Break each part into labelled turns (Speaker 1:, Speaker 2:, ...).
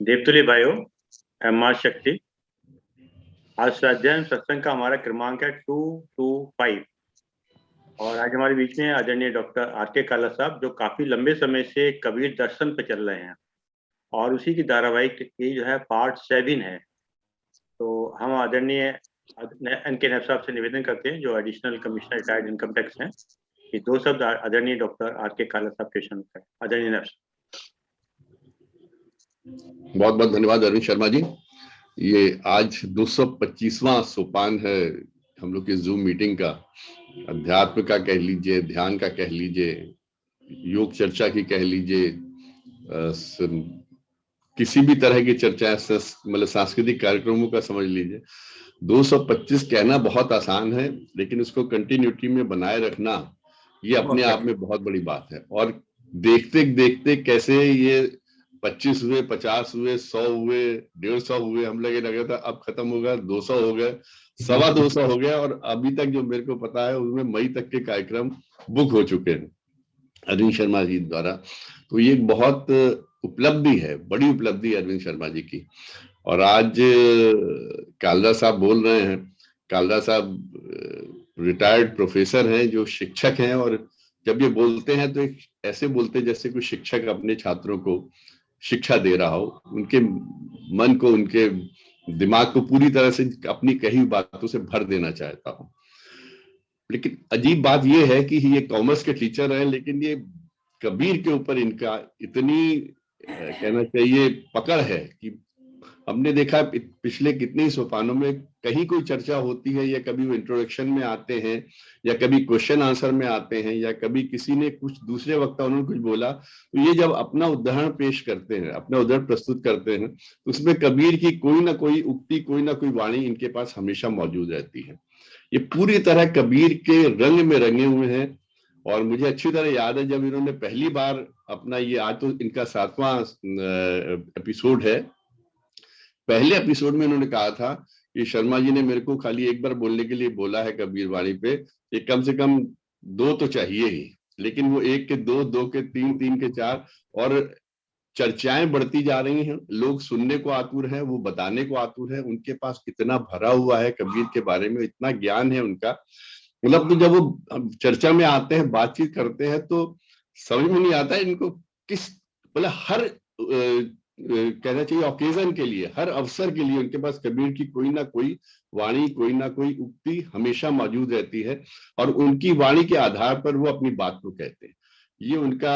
Speaker 1: देवतुल्य भाइयों, मां शक्ति। आज स्वाध्याय सत्संग का हमारा क्रमांक है 225 और आज हमारे बीच में आदरणीय डॉक्टर आर.के. काला साहब, जो काफी लंबे समय से कबीर दर्शन पे चल रहे हैं और उसी की धारावाहिक की जो है पार्ट 7 है। तो हम आदरणीय एन.के. नैब साहब से निवेदन करते हैं, जो additional commissioner retired income tax हैं, कि 2 शब्द आदरणीय डॉक्टर आर.के. काला साहब के शरण है। आदरणीय नैब साहब।
Speaker 2: बहुत बहुत धन्यवाद अरविंद शर्मा जी। ये आज 225वां सोपान है हम लोग की जूम मीटिंग का। अध्यात्म का कह लीजिए, ध्यान का कह लीजिए, योग चर्चा की कह लीजिए, किसी भी तरह की चर्चा, मतलब सांस्कृतिक कार्यक्रमों का समझ लीजिए। 225 कहना बहुत आसान है, लेकिन उसको कंटिन्यूटी में बनाए रखना ये अपने आप में बहुत बड़ी बात है। और देखते देखते कैसे ये 25 हुए, 50 हुए, 100 हुए, 150 हुए, हम लगे लगा था अब खत्म होगा, 200 हो गए, 225 हो गया, और अभी तक जो मेरे को पता है उसमें मई तक के कार्यक्रम बुक हो चुके हैं अरविंद शर्मा जी द्वारा। तो ये एक बहुत उपलब्धि है, बड़ी उपलब्धि अरविंद शर्मा जी की। और आज कालरा साहब बोल रहे हैं, कालरा साहब रिटायर्ड प्रोफेसर हैं, जो शिक्षक हैं, और जब ये बोलते हैं तो एक ऐसे बोलते हैं जैसे कोई शिक्षक अपने छात्रों को शिक्षा दे रहा हो, उनके मन को, उनके दिमाग को पूरी तरह से अपनी कही बातों से भर देना चाहता हूं। लेकिन अजीब बात यह है कि ये कॉमर्स के टीचर हैं, लेकिन ये कबीर के ऊपर इनका इतनी कहना चाहिए पकड़ है कि हमने देखा पिछले कितने ही सोपानों में कहीं कोई चर्चा होती है, या कभी वो इंट्रोडक्शन में आते हैं, या कभी क्वेश्चन आंसर में आते हैं, या कभी किसी ने कुछ दूसरे वक्ता उन्होंने कुछ बोला, तो ये जब अपना उदाहरण पेश करते हैं, अपना उदाहरण प्रस्तुत करते हैं, तो उसमें कबीर की कोई ना कोई उक्ति, कोई ना कोई वाणी इनके पास हमेशा मौजूद रहती है। ये पूरी तरह कबीर के रंग में रंगे हुए हैं। और मुझे अच्छी तरह याद है जब इन्होंने पहली बार अपना, ये आज तो इनका 7वां एपिसोड है, पहले एपिसोड में उन्होंने कहा था कि शर्मा जी ने मेरे को खाली एक बार बोलने के लिए बोला है कबीर वाणी पे, ये कम से कम 2 तो चाहिए ही, लेकिन वो 1 के 2, 2 के 3, 3 के 4, और चर्चाएं बढ़ती जा रही हैं। लोग सुनने को आतुर हैं, वो बताने को आतुर है, उनके पास कितना भरा हुआ है कबीर के बारे में, इतना ज्ञान है उनका। मतलब तो जब वो चर्चा में आते हैं, बातचीत करते हैं, तो समझ में नहीं आता है इनको किस, मतलब हर कहना चाहिए ओकेजन के लिए, हर अवसर के लिए उनके पास कबीर की कोई ना कोई वाणी, कोई ना कोई उक्ति हमेशा मौजूद रहती है, और उनकी वाणी के आधार पर वो अपनी बात को कहते हैं। ये उनका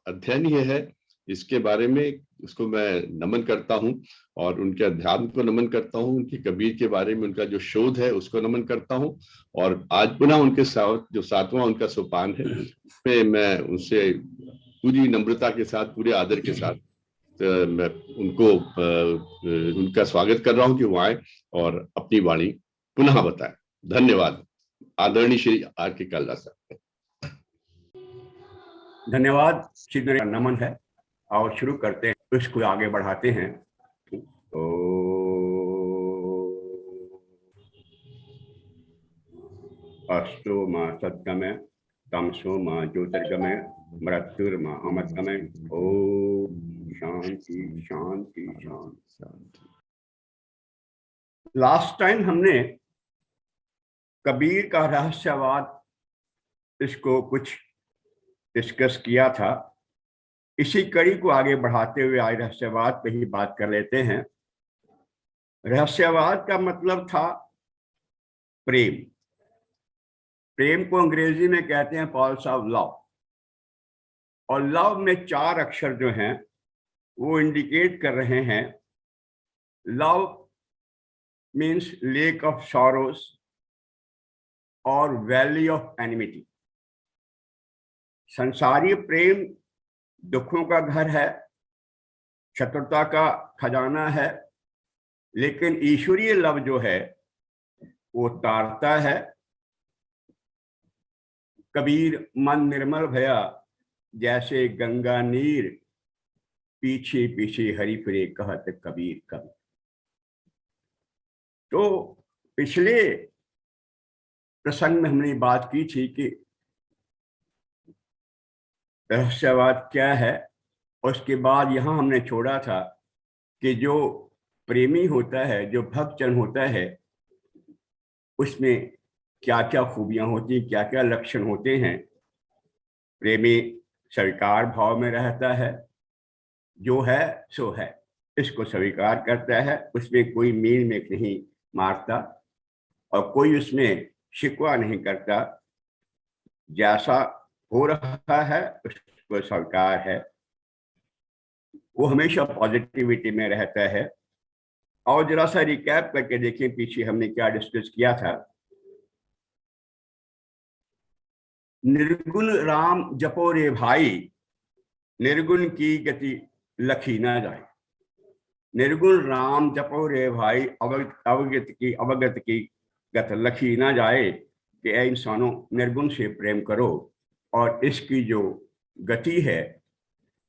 Speaker 2: अध्ययन ये है, इसके बारे में उसको मैं नमन करता हूं, और उनके अध्यात्म को नमन करता हूं, उनकी कबीर के बारे में उनका जो शोध है उसको नमन करता हूं। और आज पुनः उनके जो 7वां उनका सोपान है, उसमें मैं उनसे पूरी नम्रता के साथ, पूरे आदर के साथ मैं उनको उनका स्वागत कर रहा हूं कि वो आए और अपनी वाणी पुनः बताएं। धन्यवाद। आदरणीय श्री आर.के. काला साहब।
Speaker 3: धन्यवाद। श्री नमन है, और शुरू करते हैं, इसको आगे बढ़ाते हैं। अस्तु मा सत्गमय तमसो मा ज्योतिर्गमय मृत्युर्मा अमृतगमय। ओम शांति शांति शांति। लास्ट टाइम हमने कबीर का रहस्यवाद इसको कुछ डिस्कस किया था। इसी कड़ी को आगे बढ़ाते हुए आज रहस्यवाद पे ही बात कर लेते हैं। रहस्यवाद का मतलब था प्रेम। प्रेम को अंग्रेजी में कहते हैं पल्स ऑफ लव, और लव में 4 अक्षर जो हैं वो इंडिकेट कर रहे हैं love means lake of sorrows और वैली ऑफ एनिमिटी। संसारी प्रेम दुखों का घर है, शत्रुता का खजाना है, लेकिन ईश्वरीय लव जो है वो तारता है। कबीर मन निर्मल भया जैसे गंगा नीर, पीछे पीछे हरि फिरे कहत कबीर कबीर। तो पिछले प्रसंग में हमने बात की थी कि रहस्यवाद क्या है, और उसके बाद यहाँ हमने छोड़ा था कि जो प्रेमी होता है, जो भक्तजन होता है, उसमें क्या क्या खूबियां होती, क्या क्या लक्षण होते हैं। प्रेमी स्वीकार भाव में रहता है, जो है सो है, इसको स्वीकार करता है, उसमें कोई मील में नहीं मारता और कोई उसमें शिकवा नहीं करता। जैसा हो रहा है उसको स्वीकार है, वो हमेशा पॉजिटिविटी में रहता है। और जरा सा रिकैप करके देखिए पीछे हमने क्या डिस्कस किया था। निर्गुण राम जपो रे भाई, निर्गुण की गति लखी ना जाए। निर्गुण राम जपो रे भाई, अवगत की गत लखी ना जाए। कि ऐ इंसानों, निर्गुण से प्रेम करो और इसकी जो गति है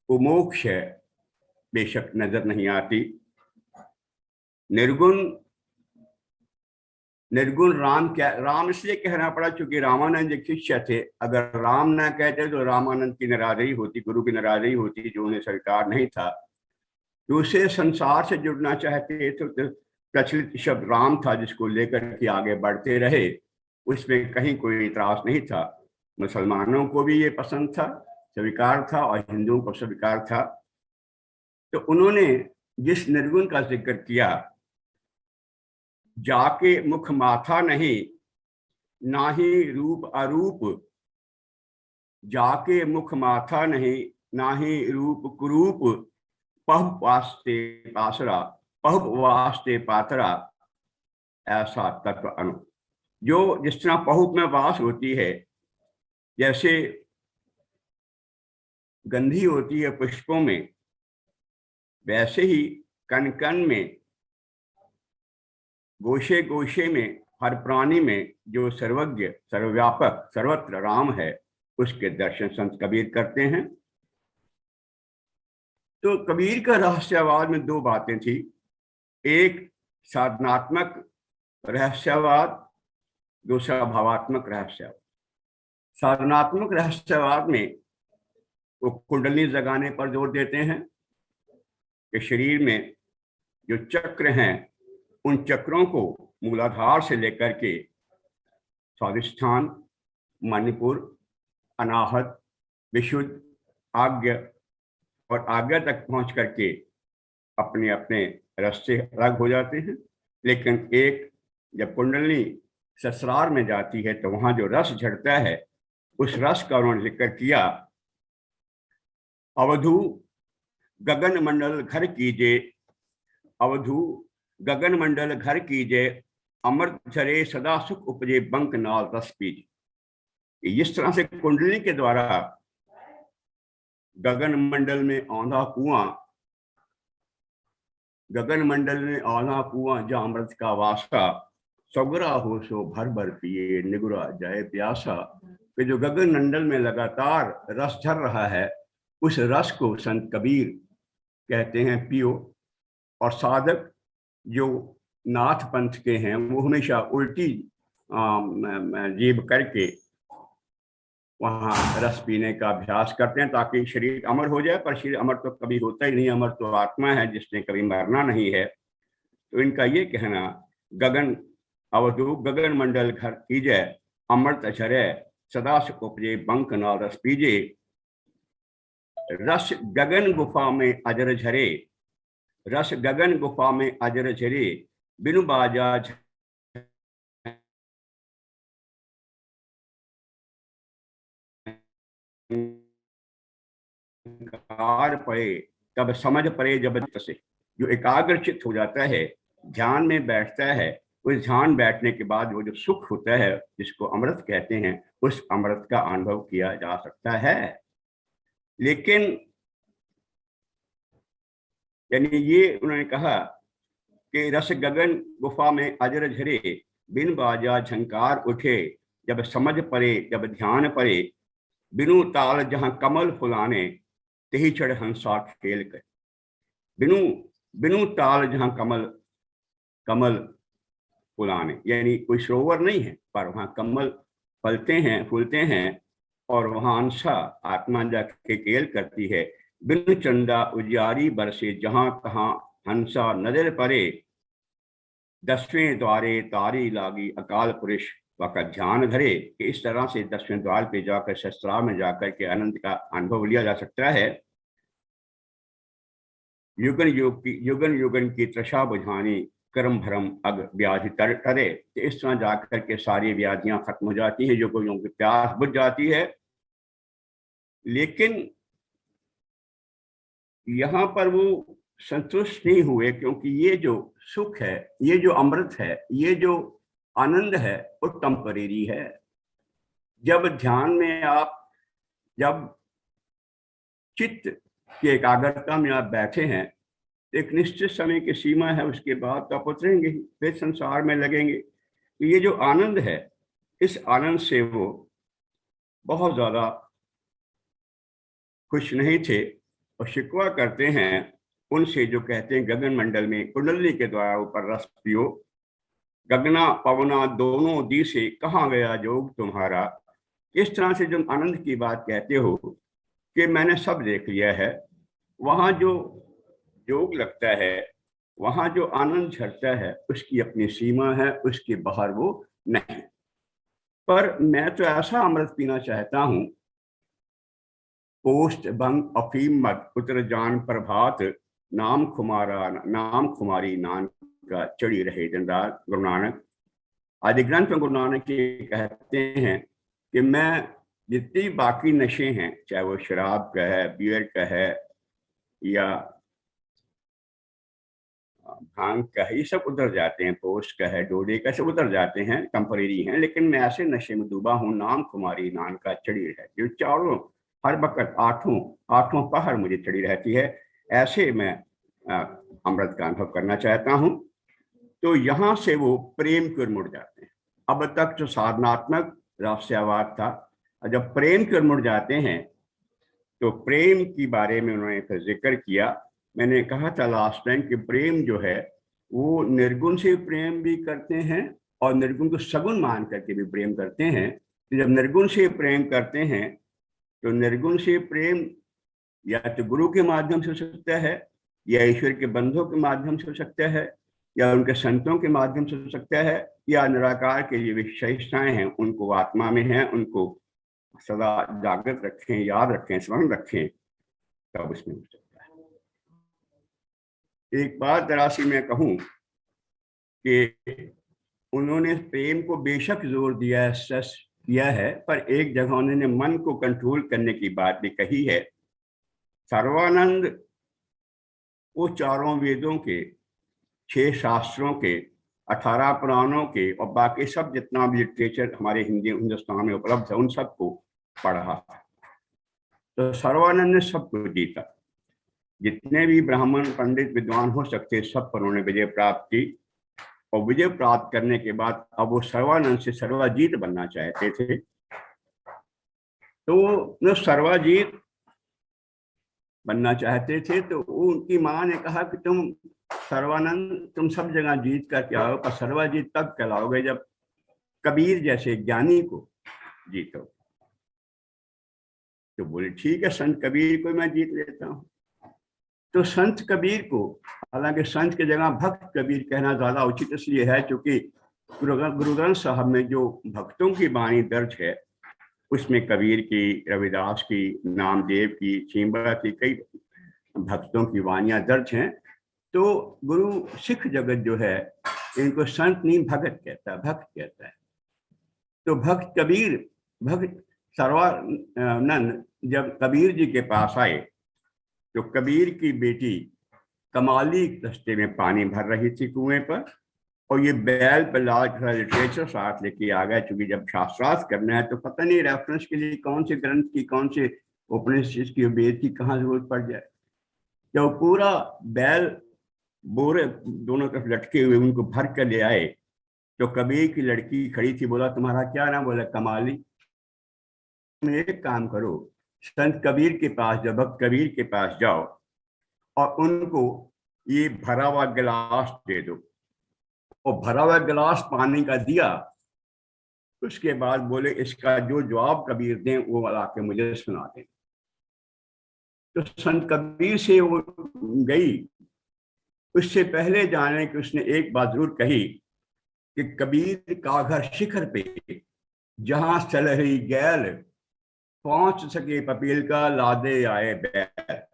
Speaker 3: वो मोक्ष है, बेशक नजर नहीं आती। निर्गुण राम क्या, राम इसलिए कहना पड़ा क्योंकि रामानंद एक शिष्य थे। अगर राम ना कहते तो रामानंद की नाराजगी होती, गुरु की नाराजगी होती, जो उन्हें स्वीकार नहीं था। दूसरे संसार से जुड़ना चाहते तो प्रचलित शब्द राम था, जिसको लेकर के आगे बढ़ते रहे, उसमें कहीं कोई इतराज नहीं था। मुसलमानों को भी ये पसंद था, स्वीकार था, और हिंदुओं को स्वीकार था। तो उन्होंने जिस निर्गुण का जिक्र किया, जाके मुख माथा नहीं, ना ही रूप अरूप, जाके मुख माथा नहीं, ना ही रूप कुरूप, पहुप वास्ते पासरा, पहुप वास्ते पातरा, ऐसा तत्व अनु। जो जिस तरह पहुप में वास होती है, जैसे गंधी होती है पुष्पों में, वैसे ही कण कण में, गोशे गोशे में, हर प्राणी में जो सर्वज्ञ, सर्वव्यापक, सर्वत्र राम है, उसके दर्शन संत कबीर करते हैं। तो कबीर का रहस्यवाद में 2 बातें थी। एक साधनात्मक रहस्यवाद, दूसरा भावात्मक रहस्यवाद। साधनात्मक रहस्यवाद में वो कुंडली जगाने पर जोर देते हैं कि शरीर में जो चक्र हैं, उन चक्रों को मूलाधार से लेकर के स्वादिष्ठान, मणिपुर, अनाहत, विशुद्ध, आज्ञा और आज्ञा तक पहुंच करके अपने अपने रस से अलग हो जाते हैं। लेकिन एक जब कुंडली ससुराल में जाती है तो वहां जो रस झड़ता है, उस रस का उन्होंने जिक्र किया। अवधू गगन मंडल घर कीजे, अवधू गगन मंडल घर कीजे, अमृत झरे सदा सुख उपजे, बंक नाल रस पीजे। इस तरह से कुंडली के द्वारा गगन मंडल में औंधा कुआं, गगन मंडल में औंधा कुआं जहाँ अमृत का वासा, सगरा हो सो भर भर पिए, निगुरा जाए प्यासा। कि जो गगन मंडल में लगातार रस झर रहा है, उस रस को संत कबीर कहते हैं पियो। और साधक जो नाथ पंथ के हैं, वो हमेशा उल्टी जीभ करके वहाँ रस पीने का अभ्यास करते हैं, ताकि शरीर अमर हो जाए। पर शरीर अमर तो कभी होता ही नहीं, अमर तो आत्मा है जिसने कभी मरना नहीं है। तो इनका ये कहना, गगन अवधू गगन मंडल घर कीजे, अमृत झरे सदा सुख उपजे, बंक नाल रस पीजे। रस गगन गुफा में अजर झरे, रस गगन गुफा में अजर झरे, बिनु बाजा झंकार पड़े तब समझ पड़े जब चित्त से। जो एकाग्रचित हो जाता है, ध्यान में बैठता है, उस ध्यान बैठने के बाद वो जो सुख होता है जिसको अमृत कहते हैं, उस अमृत का अनुभव किया जा सकता है। लेकिन यानी ये उन्होंने कहा कि रस गगन गुफा में अजर झरे, बिन बाजा झंकार उठे, जब समझ पड़े जब ध्यान पड़े, बिनु ताल जहां कमल फुलाने, तेही चढ़ हंसा खेल कर। बिनु बिनु ताल जहां कमल फुलाने, यानी कोई सरोवर नहीं है पर वहां कमल फलते हैं, फूलते हैं, और वहां हंसा आत्मा जाके खेल करती है। बिनु चंदा उजियारी बरसे, जहां तहां हंसा नजर पड़े, दसवें द्वारे तारी लागी अकाल पुरुष वका ध्यान धरे। कि इस तरह से 10वें द्वार पे जाकर, शस्त्रा में जाकर के आनंद का अनुभव लिया जा सकता है। युगन युगन की तृषा बुझानी, कर्म भरम अग व्याधि करे। तो इस तरह जाकर के सारी व्याधियां खत्म हो जाती है, युगों की प्यास बुझ जाती है। लेकिन यहाँ पर वो संतुष्ट नहीं हुए, क्योंकि ये जो सुख है, ये जो अमृत है, ये जो आनंद है, वो टेम्परेरी है। जब ध्यान में आप, जब चित्त की एकाग्रता में आप बैठे हैं, एक निश्चित समय की सीमा है, उसके बाद तो आप उतरेंगे, फिर संसार में लगेंगे। तो ये जो आनंद है, इस आनंद से वो बहुत ज्यादा खुश नहीं थे, और शिकवा करते हैं उनसे जो कहते हैं गगन मंडल में कुंडली के द्वारा ऊपर रस पियो, गगना पवना दोनों दी से कहाँ गया योग तुम्हारा। इस तरह से जब आनंद की बात कहते हो कि मैंने सब देख लिया है, वहाँ जो योग लगता है, वहाँ जो आनंद झरता है, उसकी अपनी सीमा है, उसके बाहर वो नहीं। पर मैं तो ऐसा अमृत पीना चाहता हूँ, पोस्ट भंग अफीम मत उतर जान प्रभात, नाम खुमारी नान का चढ़ी रहे दिन रात। गुरु नानक आदि ग्रंथ में गुरु नानक जी कहते हैं कि मैं जितनी बाकी नशे हैं, चाहे वो शराब का है, बियर का है, या भांग का है, ये सब उतर जाते हैं, पोस्ट का है, डोडे का, सब उतर जाते हैं, टेम्परेरी हैं। लेकिन मैं ऐसे नशे में डूबा हूँ, नाम खुमारी नान का चढ़ी रहती है, चारों हर वक्त आठों पहर मुझे चढ़ी रहती है। ऐसे मैं अमृत का अनुभव करना चाहता हूँ। तो यहाँ से वो प्रेम की ओर मुड़ जाते हैं। अब तक जो साधनात्मक रहस्यवाद था, जब प्रेम की ओर मुड़ जाते हैं, तो प्रेम की बारे में उन्होंने फिर जिक्र किया। मैंने कहा था लास्ट टाइम कि प्रेम जो है वो निर्गुण से प्रेम भी करते हैं और निर्गुण को सगुण मान करके भी प्रेम करते हैं। तो जब निर्गुण से प्रेम करते हैं, तो निर्गुण से प्रेम या तो गुरु के माध्यम से हो सकता है, या ईश्वर के बंधुओं के माध्यम से हो सकता है, या उनके संतों के माध्यम से हो सकता है, या निराकार के जो विशेषताएं हैं उनको आत्मा में हैं, उनको सदा जागृत रखें, याद रखें, स्मरण रखें, तब उसमें हो सकता है। एक बात जरा सी मैं कहूँ कि उन्होंने प्रेम को बेशक जोर दिया है, स्ट्रेस किया है, पर एक जगह उन्होंने मन को कंट्रोल करने की बात भी कही है। सर्वानंद वो चारों वेदों के, 6 शास्त्रों के, 18 पुराणों के और बाकी सब जितना भी लिटरेचर हमारे हिंदुस्तान में उपलब्ध है, उन सबको पढ़ा। तो सर्वानंद ने सबको जीता। जितने भी ब्राह्मण पंडित विद्वान हो सकते, सब पर उन्होंने विजय प्राप्त की, और विजय प्राप्त करने के बाद अब वो सर्वानंद से सर्वाजीत बनना चाहते थे। तो सर्वाजीत बनना चाहते थे, तो उनकी माँ ने कहा कि तुम सर्वानंद, तुम सब जगह जीत कर क्या हो, पर सर्वाजीत तब कहलाओगे जब कबीर जैसे ज्ञानी को जीतो। तो बोले ठीक है, संत कबीर को मैं जीत लेता हूँ। तो संत कबीर को, हालांकि संत की जगह भक्त कबीर कहना ज्यादा उचित इसलिए है क्योंकि गुरु ग्रंथ साहब में जो भक्तों की वाणी दर्ज है, उसमें कबीर की, रविदास की, नामदेव की, छिंबा की, कई भक्तों की वाणियां दर्ज हैं। तो गुरु सिख जगत जो है इनको संत नहीं भगत कहता है, भक्त कहता है। तो भक्त कबीर, भक्त सर्वानंद जब कबीर जी के पास आए तो कबीर की बेटी कमाली दस्ते में पानी भर रही थी कुएं पर, और ये बैल पर लाल का लिटरेचर साथ लेके आ गए, क्योंकि जब शास्त्रार्थ करना है तो पता नहीं रेफरेंस के लिए कौन से ग्रंथ की, कौन से उपनिषद की, वेद की कहाँ जरूरत पड़ जाए। जब पूरा बैल बोरे दोनों तरफ लटके हुए उनको भर कर ले आए तो कबीर की लड़की खड़ी थी, बोला तुम्हारा क्या नाम? बोला कमाली। तुम एक काम करो, संत कबीर के पास जाओ, भक्त कबीर के पास जाओ और उनको ये भरा हुआ गिलास दे दो। और भरा हुआ गिलास पानी का दिया। उसके बाद बोले इसका जो जवाब कबीर दें वो वाला के मुझे सुना दें। तो संत कबीर से वो गई, उससे पहले जाने कि उसने एक बात जरूर कही कि कबीर का घर शिखर पे जहां चल रही गैल, पहुंच सके पपील का लादे आए बैल।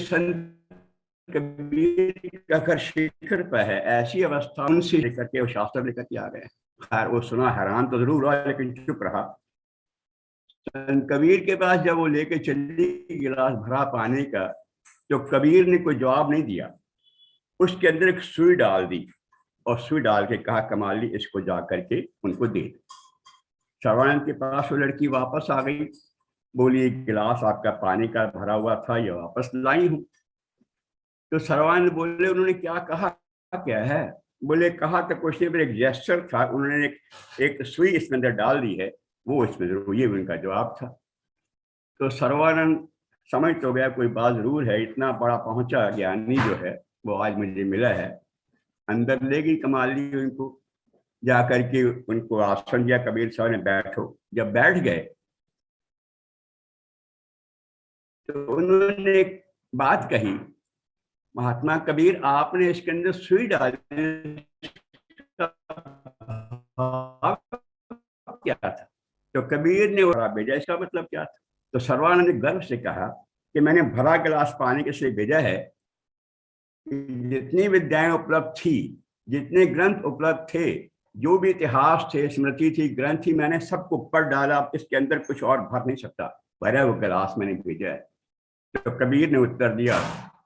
Speaker 3: संत कबीर का घर शिखर पर है, ऐसी अवस्था उनसे लेकर के वो शास्त्र लेकर के आ गए। खैर वो सुना, हैरान तो जरूर हुआ लेकिन चुप रहा। संत कबीर के पास जब वो लेके चली गिलास भरा पानी का, तो कबीर ने कोई जवाब नहीं दिया। उसके अंदर एक सुई डाल दी और सुई डाल के कहा कमाली इसको जा करके उनको दे दे। सर्वानंद के पास वो लड़की वापस आ गई, बोली गिलास आपका पानी का भरा हुआ था, ये वापस लाई हूं। तो सर्वानंद बोले उन्होंने क्या कहा? क्या है? बोले कहा कि कुछ नहीं, एक जेस्चर था, उन्होंने एक सुई इसमें अंदर डाल दी है, वो इसमें जरूर, ये उनका जवाब था। तो सर्वानंद समझ तो गया कोई बात जरूर है, इतना बड़ा पहुंचा ज्ञानी जो है वो आज मुझे मिला है। अंदर ले गई कमाली उनको, जाकर के उनको आसन दिया, कबीर साहब ने बैठो। जब बैठ गए तो उन्होंने एक बात कही, महात्मा कबीर आपने इसके अंदर सुई डाली क्या था? तो कबीर ने भरा भेजा, इसका मतलब क्या था? तो सर्वानंद ने गर्व से कहा कि मैंने भरा गिलास पानी के लिए भेजा है, जितनी विद्याएं उपलब्ध थी, जितने ग्रंथ उपलब्ध थे, जो भी इतिहास थे, स्मृति थी, ग्रंथ थी, मैंने सबको पढ़ डाला, इसके अंदर कुछ और भर नहीं सकता, भरा वो गिलास मैंने भेजा है। तो कबीर ने उत्तर दिया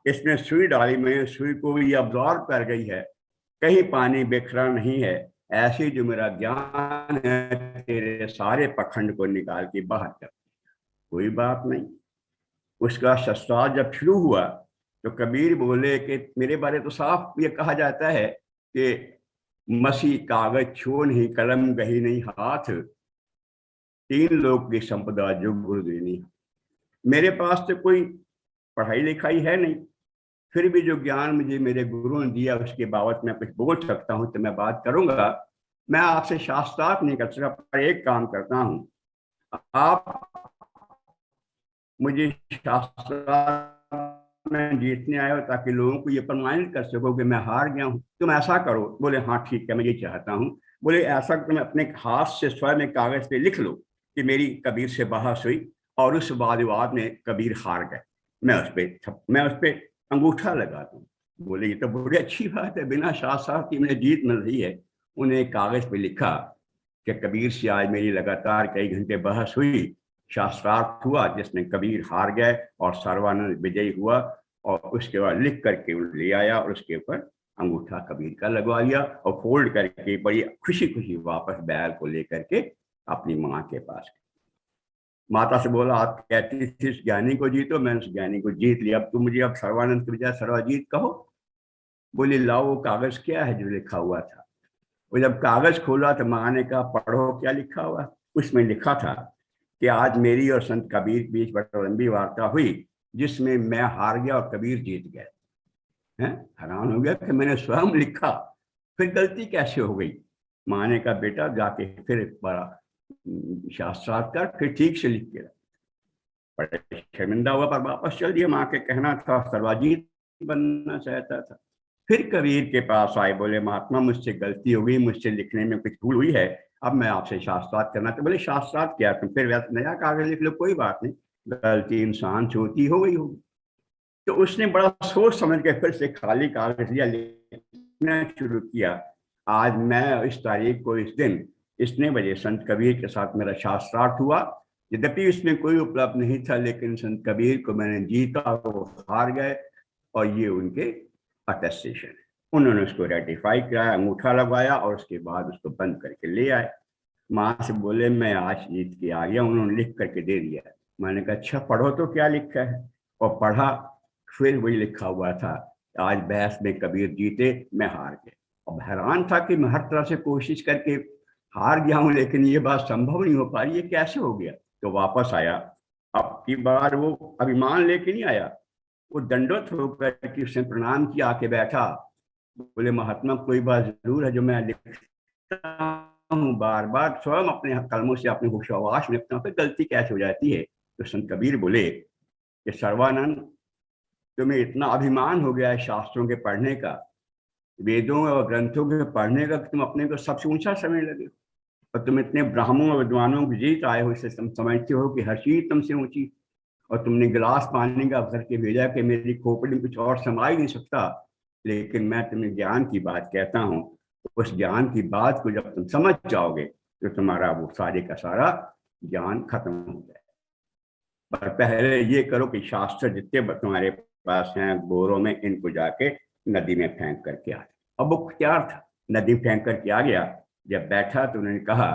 Speaker 3: इसमें सुई डाली, मैंने सुई को भी अब्जॉर्ब कर गई है, कहीं पानी बिखरा नहीं है, ऐसे जो मेरा ज्ञान है तेरे सारे पखंड को निकाल के बाहर कर। कोई बात नहीं। उसका शास्त्रार्थ जब शुरू हुआ तो कबीर बोले कि मेरे बारे तो साफ ये कहा जाता है कि मसी कागज छो नहीं, कलम गही नहीं हाथ, तीन लोग की संपदा जो गुरु देनी। मेरे पास तो कोई पढ़ाई लिखाई है नहीं, फिर भी जो ज्ञान मुझे मेरे गुरु ने दिया उसके बाबत मैं कुछ बोल सकता हूं तो मैं बात करूंगा। मैं आपसे शास्त्रार्थ नहीं कर सकता, पर एक काम करता हूं, आप मुझे शास्त्रार्थ में जीतने आए हो ताकि लोगों को ये प्रमाणित कर सको कि मैं हार गया हूं, तुम ऐसा करो। बोले हाँ ठीक है, मैं ये चाहता हूं। बोले ऐसा तुम अपने हाथ से स्वयं एक कागज पे लिख लो कि मेरी कबीर से बहस हुई और उस वाद विवाद में कबीर हार गए, मैं उस पर अंगूठा लगा दूं। बोले ये तो बड़ी अच्छी बात है, बिना शास्त्रार्थ की मुझे जीत मिल रही है। उन्हें एक कागज पे लिखा कि कबीर से आज मेरी लगातार कई घंटे बहस हुई, शास्त्रार्थ हुआ जिसमें कबीर हार गए और सर्वानंद विजयी हुआ, और उसके बाद लिख करके ले आया और उसके ऊपर अंगूठा कबीर का लगवा लिया और फोल्ड करके बड़ी खुशी खुशी वापस बैल को लेकर के अपनी माँ के पास। माता से बोला आप कहती थी इस ज्ञानी को जीतो, मैंने उस ज्ञानी को जीत लिया, अब तुम मुझे अब सर्वानंद की बजाय सर्वजीत कहो। बोली लाओ वो कागज क्या है जो लिखा हुआ था। वो जब कागज खोला तो माँ ने कहा पढ़ो क्या लिखा हुआ। उसमें लिखा था कि आज मेरी और संत कबीर के बीच बड़ी लंबी वार्ता हुई जिसमें मैं हार गया और कबीर जीत गए। हैरान हो गया कि मैंने स्वयं लिखा, फिर गलती कैसे हो गई। माँ ने कहा बेटा जाके फिर बड़ा शास्त्रार्थ कर, फिर ठीक से लिख के। बड़े शर्मिंदा हुआ पर वापस चल दिया, माँ के कहना था सर्वजीत बनना चाहता था। फिर कबीर के पास आए, बोले महात्मा मुझसे गलती हो गई, मुझसे लिखने में कुछ भूल हुई है, अब मैं आपसे शास्त्रार्थ करना। तो बोले शास्त्रार्थ क्या, तुम फिर नया कागज लिख लो, कोई बात नहीं, गलती इंसान से होती हो गई होगी। तो उसने बड़ा सोच समझ के फिर से खाली कागज लिया, लिखना शुरू किया आज मैं इस तारीख को, इस दिन, इतने बजे संत कबीर के साथ मेरा शास्त्रार्थ हुआ। यद्यपि इसमें कोई उपलब्ध नहीं था, लेकिन संत कबीर को मैंने जीता, वो हार गए, और ये उनके अटेस्टेशन है। उन्होंने उसको रेटिफाई कराया, अंगूठा लगवाया, और उसके बाद उसको बंद करके ले आए। माँ से बोले मैं आज जीत के आ गया, उन्होंने लिख करके दे दिया। मैंने कहा अच्छा पढ़ो तो क्या लिखा है, और पढ़ा, फिर वही लिखा हुआ था, आज बहस में कबीर जीते, मैं हार गया। अब हैरान था कि मैं हर तरह से कोशिश करके हार गया हूं, लेकिन ये बात संभव नहीं हो पा रही, ये कैसे हो गया। तो वापस आया, अब की बार वो अभिमान लेके नहीं आया, वो दंडवत होकर के उसने प्रणाम किया, आके बैठा, बोले महात्मा कोई बात जरूर है जो मैं लिखता हूँ बार बार, स्वयं अपने कलमों से अपने होशावाश में लिखता हूँ, फिर गलती कैसे हो जाती है। तो संत कबीर बोले कि सर्वानंद, तुम्हें इतना अभिमान हो गया है शास्त्रों के पढ़ने का, वेदों और ग्रंथों के पढ़ने का, तुम अपने को सबसे ऊंचा समझने लगे, और तुम इतने ब्राह्मणों और विद्वानों की जीत आए हो, इससे तुम समझते हो कि हर चीज तुमसे ऊंची, और तुमने गिलास पानी का भर के भेजा कि मेरी खोपड़ी में कुछ और समा ही नहीं सकता, लेकिन मैं तुम्हें ज्ञान की बात कहता हूँ, उस ज्ञान की बात को जब तुम समझ जाओगे तो तुम्हारा वो सारे का सारा ज्ञान खत्म हो जाए। पर पहले ये करो कि शास्त्र जितने तुम्हारे पास हैं बोरों में, इनको जाके नदी में फेंक करके आ। अब वो तैयार था, नदी फेंक करके आ गया। जब बैठा तो उन्होंने कहा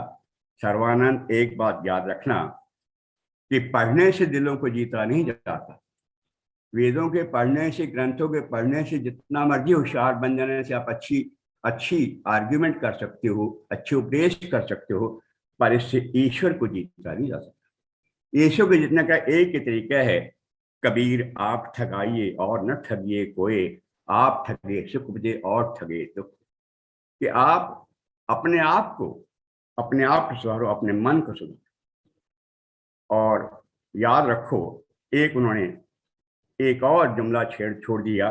Speaker 3: सर्वानंद एक बात याद रखना कि पढ़ने से दिलों को जीता नहीं जाता, वेदों के पढ़ने से, ग्रंथों के पढ़ने से जितना मर्जी होशियार बन जाने से आप अच्छी आर्ग्यूमेंट कर सकते हो, अच्छे उपदेश कर सकते हो, पर इससे ईश्वर को जीता नहीं जा सकता। ईश्वर को जीतने का एक ही तरीका है, कबीर आप ठगाइए और न ठगिए कोई, आप ठगे सुख बुझे और ठगे दुख। कि आप अपने आप को सुधारो, अपने मन को सुधारो। और याद रखो, एक उन्होंने एक और जुमला छोड़ दिया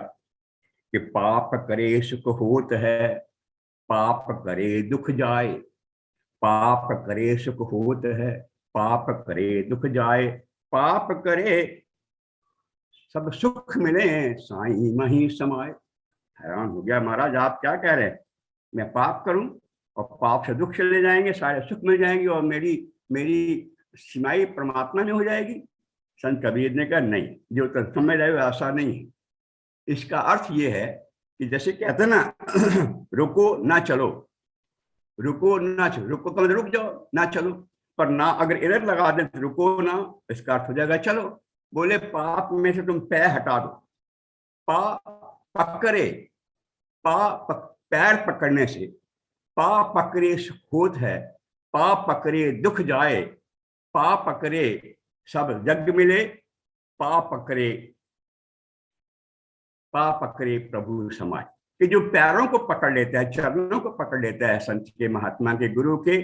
Speaker 3: कि पाप करे सुख होत है, पाप करे दुख जाए, पाप करे सुख होत है, पाप करे दुख जाए, पाप करे सब सुख मिले, साईं मही समाए। हैरान हो गया, महाराज आप क्या कह रहे हैं, मैं पाप करूं और पाप से दुख चले जाएंगे, सारे सुख मिल जाएंगे, और मेरी सिमाई परमात्मा में हो जाएगी। संत कबीर ने कहा नहीं, जो तो समझ रहे हो ऐसा नहीं है। इसका अर्थ ये है कि जैसे कहते ना रुको ना चलो, रुको ना चलो, रुको तो रुक जाओ, ना चलो, पर ना अगर इधर लगा दें तो रुको ना, इसका अर्थ हो जाएगा चलो। बोले पाप में से तुम पैर हटा दो, पा पकड़े, पैर पकड़ने से पा पकड़े सुख है, पा पकड़े दुख जाए, पा पकड़े सब जग मिले, पा पकड़े प्रभु समाए। कि जो पैरों को पकड़ लेता है, चरणों को पकड़ लेता है संत के, महात्मा के, गुरु के,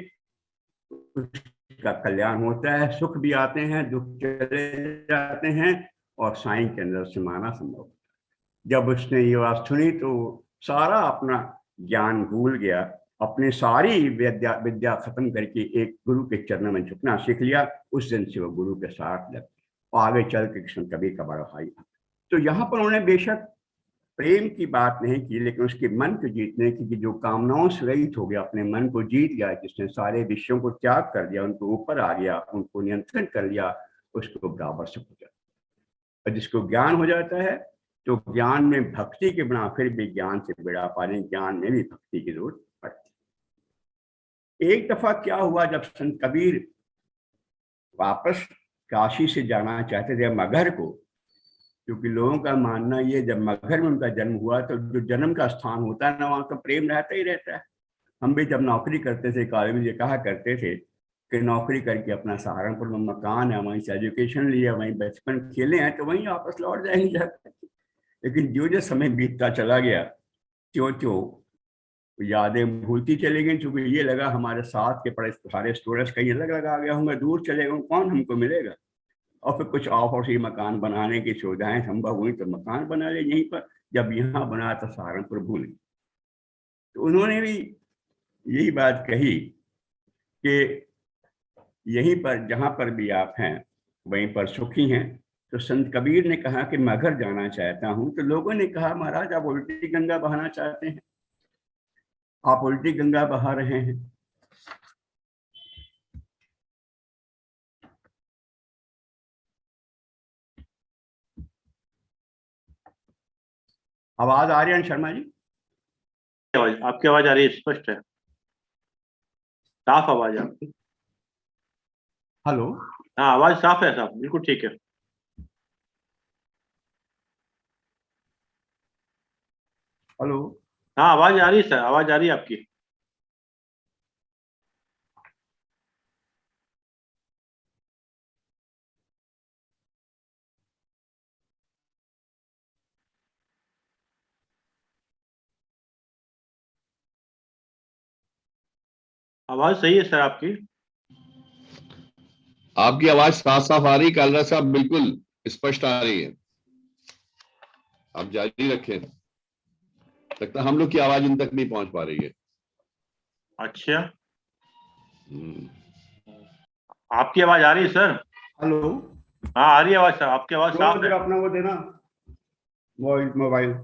Speaker 3: उसका कल्याण होता है, सुख भी आते हैं, दुख चले जाते हैं, और साईं के अंदर समाना संभव होता है। जब उसने ये बात सुनी तो सारा अपना ज्ञान भूल गया, अपनी सारी विद्या खत्म करके एक गुरु के चरणों में झुकना सीख लिया। उस दिन से वो गुरु के साथ लग, आगे चल के कृष्ण कबीर का बड़ा भाई। तो यहाँ पर उन्होंने बेशक प्रेम की बात नहीं की, लेकिन उसके मन को जीतने की, जो कामनाओं से रहित हो गया, अपने मन को जीत गया, जिसने सारे विषयों को त्याग कर दिया, उनको ऊपर आ गया, उनको नियंत्रण कर लिया, उसको बराबर सुख हो जाता है। और जिसको ज्ञान हो जाता है तो ज्ञान में भक्ति के बिना फिर भी ज्ञान से बेड़ा पार, ज्ञान में भी भक्ति की जरूरत पड़ती। एक दफा क्या हुआ, जब संत कबीर वापस काशी से जाना चाहते थे मगहर को, क्योंकि लोगों का मानना ये, जब मगहर में उनका जन्म हुआ तो जो जन्म का स्थान होता है ना, वहाँ तो प्रेम रहता ही रहता है। हम भी जब नौकरी करते थे कॉलेज में ये कहा करते थे कि नौकरी करके अपना सहारनपुर में मकान है, वहीं से एजुकेशन लिया, वहीं बचपन खेले हैं, तो वहीं वापस लौट जाएंगे जाकर। लेकिन जो समय बीतता चला गया त्यों त्यों यादें भूलती चली गई, क्योंकि ये लगा हमारे साथ के पढ़े सारे स्टूडेंट्स कहीं अलग लगा गया होंगे, दूर चले गए, कौन हमको मिलेगा। और फिर कुछ ऑफर से मकान बनाने की सुविधाएं संभव हुई तो मकान बना ले यहीं पर, जब यहाँ बना तो सहारनपुर भूल गए। तो उन्होंने भी यही बात कही कि यहीं पर जहाँ पर भी आप हैं वहीं पर सुखी हैं। तो संत कबीर ने कहा कि मैं घर जाना चाहता हूँ। तो लोगों ने कहा महाराज आप उल्टी गंगा बहाना चाहते हैं, आप उल्टी गंगा बहा रहे हैं। आवाज आ रही है शर्मा जी?
Speaker 1: आवाज, आपकी आवाज आ रही है, स्पष्ट है, साफ आवाज है आपकी।
Speaker 3: हेलो।
Speaker 1: हाँ, आवाज साफ है साहब, बिल्कुल ठीक है।
Speaker 3: हेलो।
Speaker 1: हाँ, आवाज आ रही है सर, आवाज आ रही है आपकी। आवाज सही है सर आपकी।
Speaker 2: आपकी आवाज साफ साफ आ रही है कालरा साहब, बिल्कुल स्पष्ट आ रही है। आप जारी रखें, लगता है हम लोग की आवाज इन तक नहीं पहुंच पा रही है।
Speaker 1: अच्छा,
Speaker 2: हम्म।
Speaker 1: आपकी आवाज आ रही है सर।
Speaker 3: हेलो।
Speaker 1: हाँ, आ रही है आवाज सर, आपकी आवाज
Speaker 3: तो
Speaker 1: साफ है।
Speaker 3: जरा अपना वो देना, मोबाइल।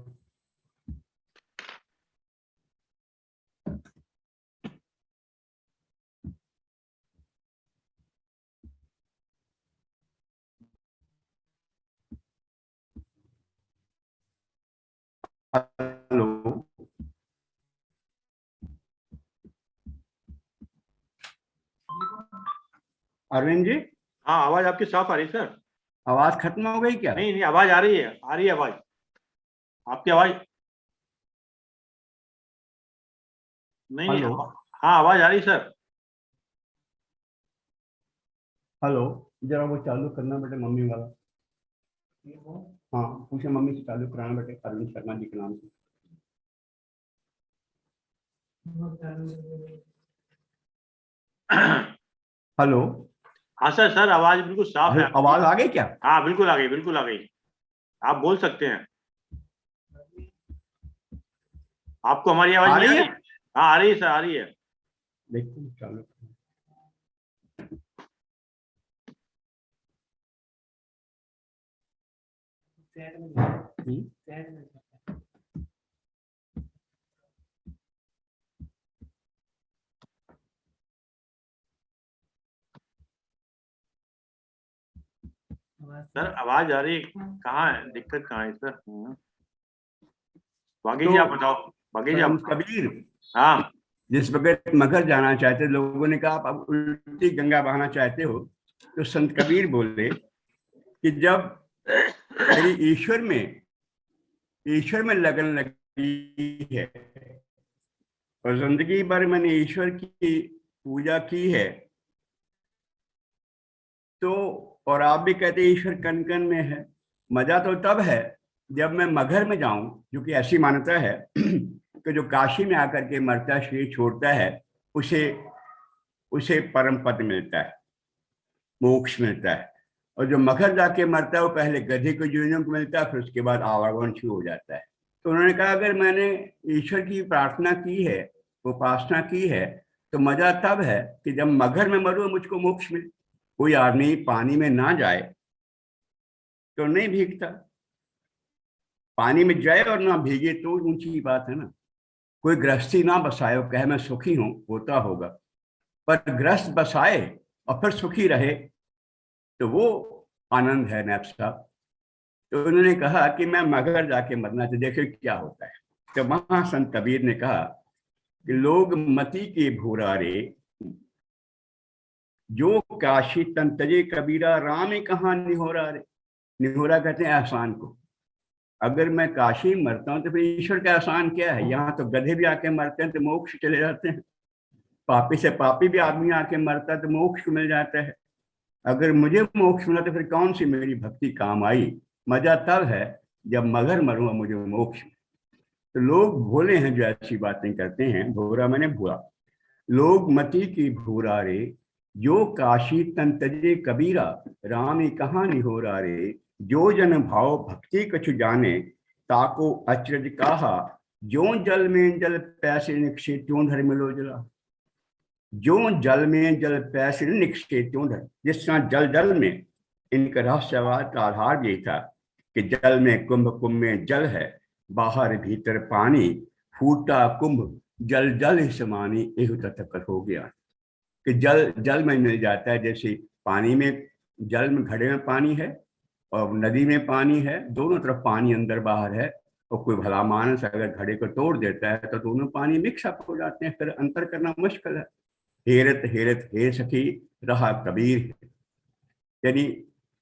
Speaker 3: हेलो। अरविंद जी,
Speaker 1: हाँ, आवाज आपकी साफ आ रही है सर।
Speaker 3: आवाज खत्म हो गई क्या?
Speaker 1: नहीं नहीं, आवाज आ रही है आवाज, आपकी आवाज। नहीं नहीं,
Speaker 3: हेलो।
Speaker 1: हाँ आवाज आ रही है सर।
Speaker 3: हेलो। जरा वो चालू करना बेटे, मम्मी वाला। हाँ, पूछे मम्मी से चालू कराना बेटे, अरविंद शर्मा जी के नाम से। हेलो।
Speaker 1: हाँ सर, सर आवाज बिल्कुल साफ है आपकी।
Speaker 3: आवाज आ गई क्या?
Speaker 1: हाँ, बिल्कुल आ गई, बिल्कुल आ गई। आप बोल सकते हैं। आपको हमारी आवाज
Speaker 3: आ
Speaker 1: नहीं आ
Speaker 3: रही
Speaker 1: रही?
Speaker 3: है?
Speaker 1: हाँ, आ रही है सर, आ रही है।
Speaker 3: देखते हैं, चालू।
Speaker 1: सर आवाज आ रही है, कहाँ है दिक्कत, कहाँ है सर? बागी
Speaker 3: तो
Speaker 1: जी आप बताओ, बागी जी आप
Speaker 3: संत
Speaker 1: बताओ।
Speaker 3: कबीर
Speaker 1: हाँ।
Speaker 3: जिस वक्त मगहर जाना चाहते, लोगों ने कहा आप अब उल्टी गंगा बहाना चाहते हो, तो संत कबीर बोले कि जब तेरी ईश्वर में लगन लगी है और जिंदगी भर मैंने ईश्वर की पूजा की है, तो और आप भी कहते ईश्वर कण कण में है, मजा तो तब है जब मैं मगहर में जाऊं, जो कि ऐसी मान्यता है कि जो काशी में आकर के मरता शरीर छोड़ता है, उसे उसे परम पद मिलता है, मोक्ष मिलता है। और जो मगहर जाके मरता है वो पहले गधे को जीवन को मिलता है, फिर उसके बाद आवागमन शुरू हो जाता है। तो उन्होंने कहा अगर मैंने ईश्वर की प्रार्थना की है, उपासना की है, तो मजा तब है कि जब मगहर में मरूं मुझको मोक्ष मिले। कोई आदमी पानी में ना जाए तो नहीं भीगता, पानी में जाए और ना भीगे तो ऊंची बात है ना। कोई गृहस्थी ना बसाए और कहे मैं सुखी हूं, होता होगा, पर गृहस्थ बसाए और फिर सुखी रहे तो वो आनंद है नैप साहब। तो उन्होंने कहा कि मैं मगहर जाके मरना चाहिए, देखो क्या होता है। तो वहां संत कबीर ने कहा कि लोग मती के भूरारे, जो काशी तन तजे कबीरा, राम ही कहाँ निहोरा रे। निहोरा कहते हैं एहसान को। अगर मैं काशी में मरता हूँ तो फिर ईश्वर का एहसान क्या है? यहाँ तो गधे भी आके मरते हैं तो मोक्ष चले जाते हैं, पापी से पापी भी आदमी आके मरता है तो मोक्ष मिल जाता है। अगर मुझे मोक्ष मिला तो फिर कौन सी मेरी भक्ति काम आई? मजा तब है जब मगर मरूंगा मुझे मोक्ष। तो लोग भोले हैं जो ऐसी बातें करते हैं, भोरा मैंने भूरा। लोग मती की भूरा रे, जो काशी तन तजे कबीरा, राम कहाँ निहोरा रे। जो जन भाव भक्ति कछु जाने, ताको अचरज कहा, जो जल में जल पैसे निक्षे त्यों धर मिलो जला। जो जल में जल पैसे निक्षे त्यों धर, जिस तरह जल जल में, इनका रहस्यवाद का आधार यही था कि जल में कुंभ, कुंभ में जल है, बाहर भीतर पानी, फूटा कुंभ जल जल ही समानी एहु तत्कर हो गया, कि जल जल में मिल जाता है। जैसे पानी में, जल में, घड़े में पानी है और नदी में पानी है, दोनों तरफ पानी अंदर बाहर है, और कोई भला मानस अगर घड़े को तोड़ देता है तो दोनों पानी मिक्स अप हो जाते हैं, फिर अंतर करना मुश्किल है। हेरत हेरत हे सखी रहा कबीर, यानी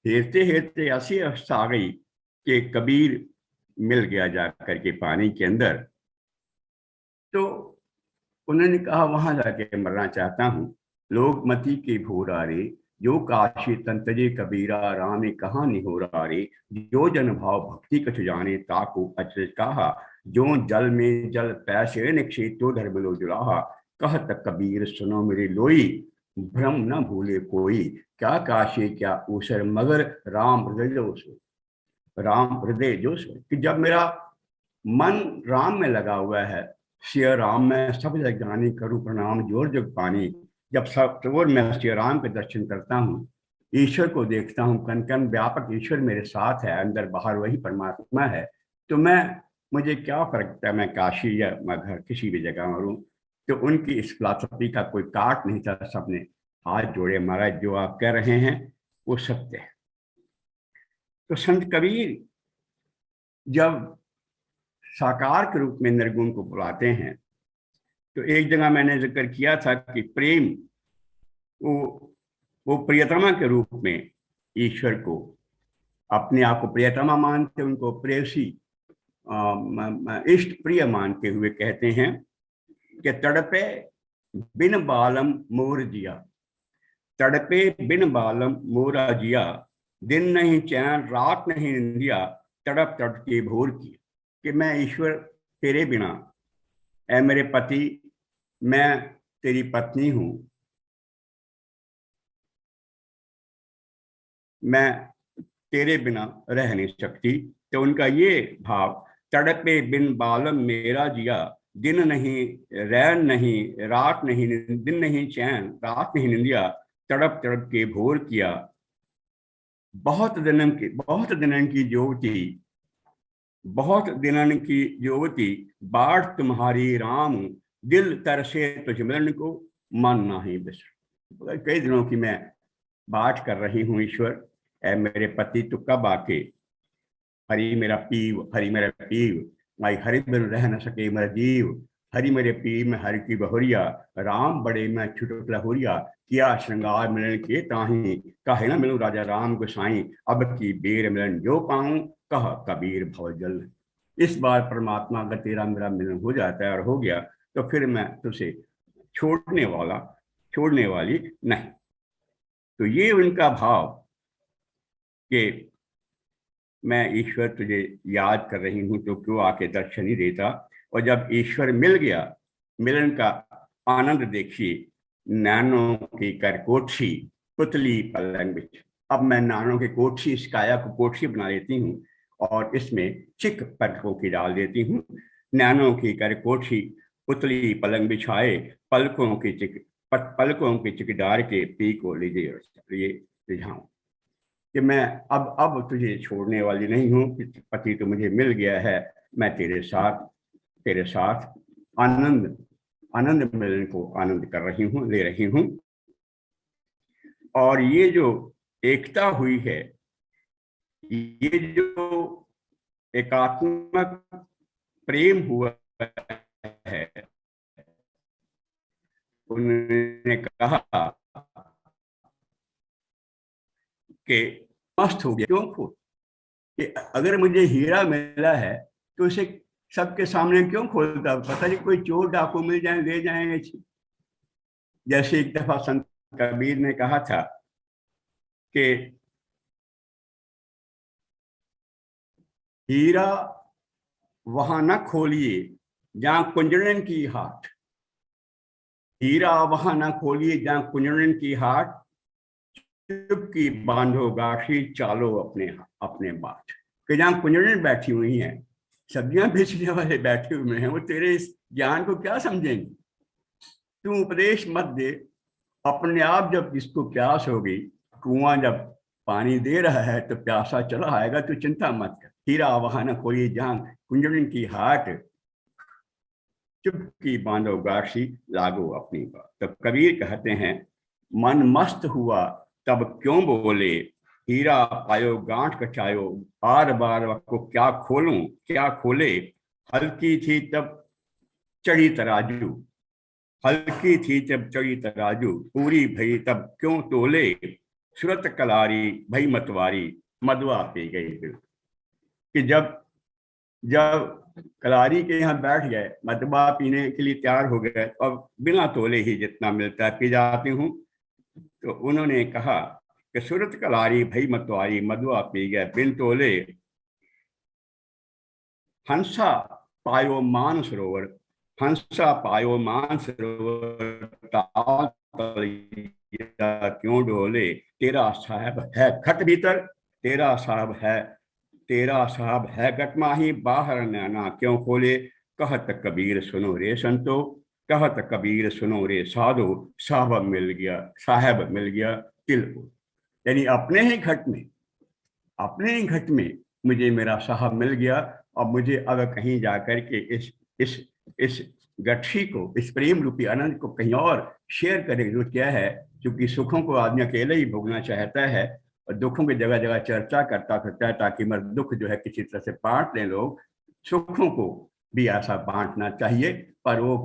Speaker 3: हेरते हेरते ऐसी अवस्था आ गई कि कबीर मिल गया जा करके पानी के अंदर। तो उन्होंने कहा वहां जाके मरना चाहता हूँ। लोग मती के भोरा रे, जो काशी तंतजे कबीरा, राम कहाँ निहोरा रे, जो जन भाव भक्ति कछु जाने, ताको अचरज कहा, जो जल में जल पैसे निक्षे, तो धर्म लो जुलाहा, कहत कबीर सुनो मेरे लोई, भ्रम न भूले कोई, क्या काशी क्या ऊसर, मगर राम हृदय जो सो, राम हृदय जो सो। कि जब मेरा मन राम में लगा हुआ है, श्री राम में सब जग जानी, करूं प्रणाम जोर जग पानी, जब सब और मैं श्री राम के दर्शन करता हूँ, ईश्वर को देखता हूँ, कन कन व्यापक ईश्वर मेरे साथ है, अंदर बाहर वही परमात्मा है, तो मुझे क्या फर्क पड़ता है मैं काशी या मैं घर किसी भी जगह मरूं। तो उनकी इस फिलॉसफी का कोई काट नहीं था, सबने हाथ जोड़े, महाराज जो आप कह रहे हैं वो सत्य है। तो संत कबीर जब साकार के रूप में निर्गुण को बुलाते हैं, तो एक जगह मैंने जिक्र किया था कि प्रेम वो प्रियतमा के रूप में ईश्वर को, अपने आप को प्रियतमा मानते, उनको प्रेयसी इष्ट प्रिय मानते हुए कहते हैं कि तड़पे बिन बालम मोर जिया, तड़पे बिन बालम मोरा जिया, दिन नहीं चैन रात नहीं निंदिया, तड़प तड़प के भोर की। कि मैं ईश्वर तेरे बिना, ऐ मेरे पति, मैं तेरी पत्नी हूं, मैं तेरे बिना रह नहीं सकती। तो उनका ये भाव, तड़पे बिन बालम मेरा जिया, दिन नहीं रैन नहीं रात नहीं, दिन नहीं चैन रात नहीं निंदिया, तड़प तड़प के भोर किया। बहुत दिनन की ज्योति, बहुत दिनन की ज्योति, बाढ़ तुम्हारी राम, दिल तरसे तुझ मिलन को, मन नहीं बिसर। कई दिनों की मैं बात कर रही हूँ ईश्वर, ऐ मेरे पति तू कब आके, हरि मेरा पीव, हरि मेरा पीव, माई हरि बिन रह न सके मेरा जीव, हरि मेरे पीव में हरि की बहुरिया, राम बड़े मैं छुटक लहुरिया, किया श्रृंगार मिलन के ताही, कहे न मिलूं राजा राम गोसाई, अब की बेर मिलन जो पाऊं, कह कबीर भवजल। इस बार परमात्मा अगर तेरा मेरा मिलन हो जाता है और हो गया, तो फिर मैं तुझे छोड़ने वाली नहीं। तो ये उनका भाव कि मैं ईश्वर तुझे याद कर रही हूं तो क्यों आके दर्शन ही देता। और जब ईश्वर मिल गया, मिलन का आनंद देखिए। नैनों की कर कोठी पुतली पलंग बिछ, अब मैं नानों की कोठी, इस काया को कोठी बना लेती हूँ और इसमें चिक पलकों की डाल देती हूँ। नैनों की कर कोठी पुतली पलंग बिछाए, पलकों की चिक डार के पी को लीजिए रिझाऊं। कि मैं अब तुझे छोड़ने वाली नहीं हूँ, पति तो मुझे मिल गया है, मैं तेरे साथ आनंद मिलन को आनंद कर रही हूँ, ले रही हूँ। और ये जो एकता हुई है, ये जो एकात्मक प्रेम हुआ है, उन्होंने कहा कि मस्त हो गया। क्यों खोल, कि अगर मुझे हीरा मिला है तो उसे सबके सामने क्यों खोलता, पता नहीं कोई चोर डाकू मिल जाए ले जाएंगे। जैसे एक दफा संत कबीर ने कहा था कि हीरा वहां न खोलिए जहां कुंजड़न की हाट, हीरा वहां न खोलिए जहां कुंजड़न की हाट, चुपकी बांधो गाठी चालो अपने बाट। कि जहां कुंजड़न बैठी हुई हैं, सब्जियां बेचने वाले बैठे हुए हैं, वो तेरे इस ज्ञान को क्या समझेंगे। तू उपदेश मत दे, अपने आप जब जिसको प्यास होगी, कुआं जब पानी दे रहा है तो प्यासा चला आएगा, तो चिंता मत कर। हीरा वहां न खोलिए जहां कुंजड़न की हाट, चुपकी बांधो गारसी लागो अपनी बात। तो कबीर कहते हैं, मन मस्त हुआ तब क्यों बोले, हीरा पायो गांठ कचायो, बार बार को क्या खोलूं क्या खोले। हल्की थी तब चढ़ी तराजू, हल्की थी जब चढ़ी तराजू, पूरी भई तब क्यों तोले। सूरत कलारी भई मतवारी, मदवा पी गई दिल। कि जब जब कलारी के यहाँ बैठ गए, मदवा पीने के लिए तैयार हो गए और बिना तोले ही जितना मिलता है पी जाती हूँ, तो उन्होंने कहा कि सूरत कलारी भई मतवारी, मदवा पी गए बिन तोले। हंसा पायो मान सरोवर, हंसा पायो मान सरोवर, ताल तलैया क्यों डोले। तेरा साहब है खट भीतर, तेरा साहब है गट माही, बाहर नैना क्यों खोले। कहत कबीर सुनो रे संतो, कहत कबीर सुनो रे साधो, साहब मिल गया तिल को। यानी अपने ही घट में मुझे मेरा साहब मिल गया। और मुझे अब कहीं जाकर के इस गठरी को, इस प्रेम रूपी आनंद को कहीं और शेयर करने की जरूरत क्या है, क्योंकि सुखों को आदमी अकेले ही भोगना चाहता है और दुखों की जगह जगह चर्चा करता है, ताकि मर दुख जो है किसी तरह से बांट लें लोग। सुखों को भी ऐसा बांटना चाहिए, पर वो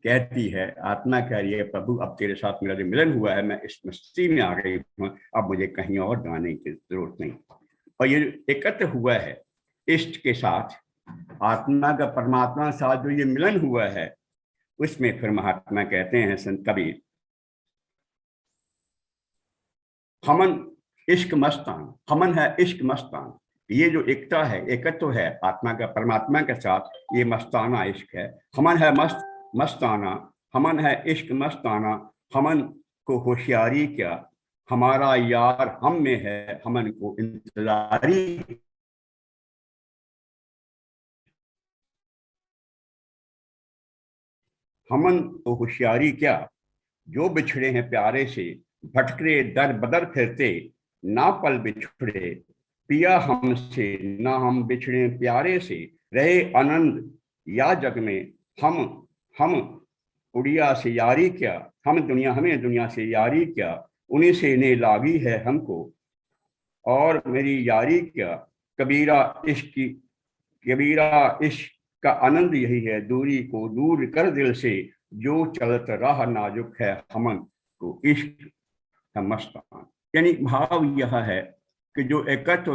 Speaker 3: कहती है, आत्मा कह रही है, प्रभु अब तेरे साथ मेरा जो मिलन हुआ है, मैं इस मस्ती में आ गई हूँ, अब मुझे कहीं और जाने की जरूरत नहीं। और ये एकत्र हुआ है इष्ट के साथ, आत्मा का परमात्मा के साथ जो ये मिलन हुआ है, उसमें फिर महात्मा कहते हैं संत कबीर, हमन इश्क मस्तान, हमन है इश्क मस्तान। ये जो एकता है, एकत्व है आत्मा का परमात्मा के साथ, ये मस्ताना इश्क है। हमन है मस्ताना, हमन है इश्क मस्ताना, हमन को होशियारी क्या, हमारा यार हम में है, हमन को इंतजारी। हमन को होशियारी क्या, जो बिछड़े हैं प्यारे से, भटके दर बदर फिरते, ना पल बिछड़े पिया हमसे, ना हम बिछड़े प्यारे से। रहे आनंद या जग में हम उड़िया से यारी क्या, हमें दुनिया से यारी क्या, उन्हीं से इन्हें लागी है हमको, और मेरी यारी क्या। कबीरा इश्क का आनंद यही है, दूरी को दूर कर दिल से, जो चलत राह नाजुक है, हमन को इश्क है मस्तान। यानी भाव यह है कि जो एकत्व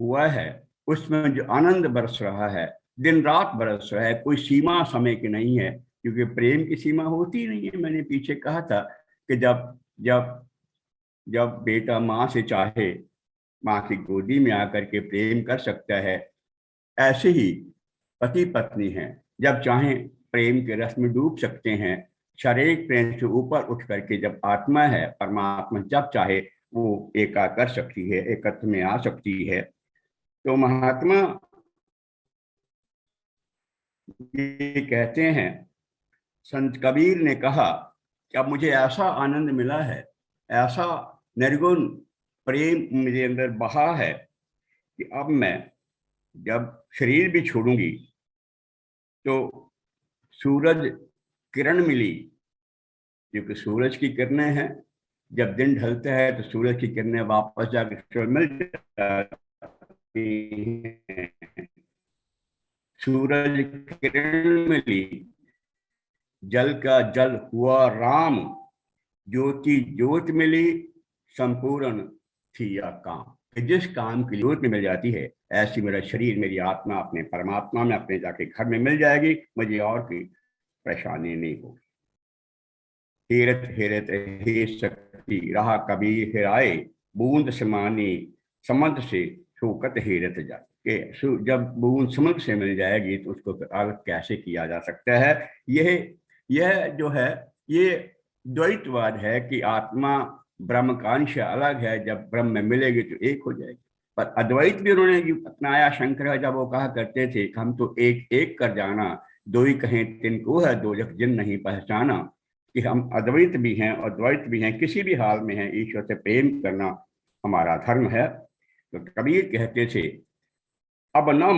Speaker 3: हुआ है उसमें जो आनंद बरस रहा है, दिन रात बरस रहा है, कोई सीमा समय की नहीं है, क्योंकि प्रेम की सीमा होती नहीं है। मैंने पीछे कहा था कि जब बेटा माँ से चाहे, माँ की गोदी में आकर के प्रेम कर सकता है, ऐसे ही पति पत्नी हैं, जब चाहें प्रेम के रस में डूब सकते हैं। शारीरिक प्रेम से ऊपर उठ करके जब आत्मा है, परमात्मा जब चाहे वो एका कर सकती है, एकत्व में आ सकती है। तो महात्मा ये कहते हैं, संत कबीर ने कहा कि अब मुझे ऐसा आनंद मिला है, ऐसा निर्गुण प्रेम मेरे अंदर बहा है कि अब मैं जब शरीर भी छोड़ूंगी तो सूरज किरण मिली, क्योंकि सूरज की किरणें हैं, जब दिन ढलता है तो सूरज की किरणें वापस जाकर मिल जाती हैं। सूरज किरण मिली, जल का जल हुआ राम, ज्योति ज्योत मिली, संपूर्ण थी यह काम। जिस काम की ज्योत में मिल जाती है, ऐसी मेरा शरीर, मेरी आत्मा अपने परमात्मा में, अपने जाके घर में मिल जाएगी, मुझे और की परेशानी नहीं होगी। हेरत हेरत हे शक्ति रहा कबीर हेराए, बूंद समानी समझ से शोकत हेरत जाए। जब बूंद समझ से मिल जाएगी तो उसको अलग कैसे किया जा सकता है। यह जो है ये द्वैतवाद है कि आत्मा ब्रह्म का अंश अलग है, जब ब्रह्म में मिलेगी तो एक हो जाएगी। पर अद्वैत भी उन्होंने अपनाया। शंकर जब वो कहा करते थे हम तो एक एक कर जाना, दो ही कहें तिनको है, दो जग जिन नहीं पहचाना, कि हम अद्वैत भी हैं और द्वैत भी हैं, किसी भी हाल में हैं, ईश्वर से प्रेम करना हमारा धर्म है। तो कबीर कहते थे, अब ना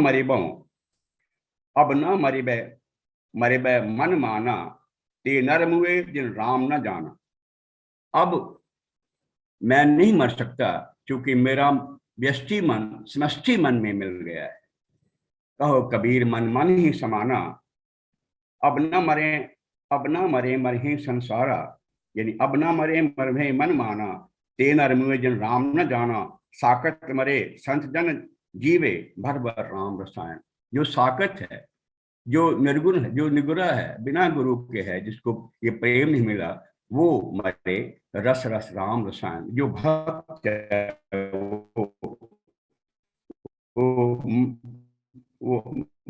Speaker 3: मरिबे मरे बै मन माना, ते नर मुए जिन राम न जाना। अब मैं नहीं मर सकता क्योंकि मेरा व्यष्टि मन समष्टि मन में मिल गया है। कहो कबीर मन मन ही समाना, अब न मरे, अब न मरे मरहे संसारा, यानी अब न मरे मरहे मन माना, ते नर मुए जिन राम न जाना। साकत मरे संत जन जीवे, भर भर राम रसायन। जो साकत है, जो निर्गुण है, जो निगुरा है, बिना गुरु के है, जिसको ये प्रेम नहीं मिला, वो मरे रस रस राम रसायन। जो भक्त है वो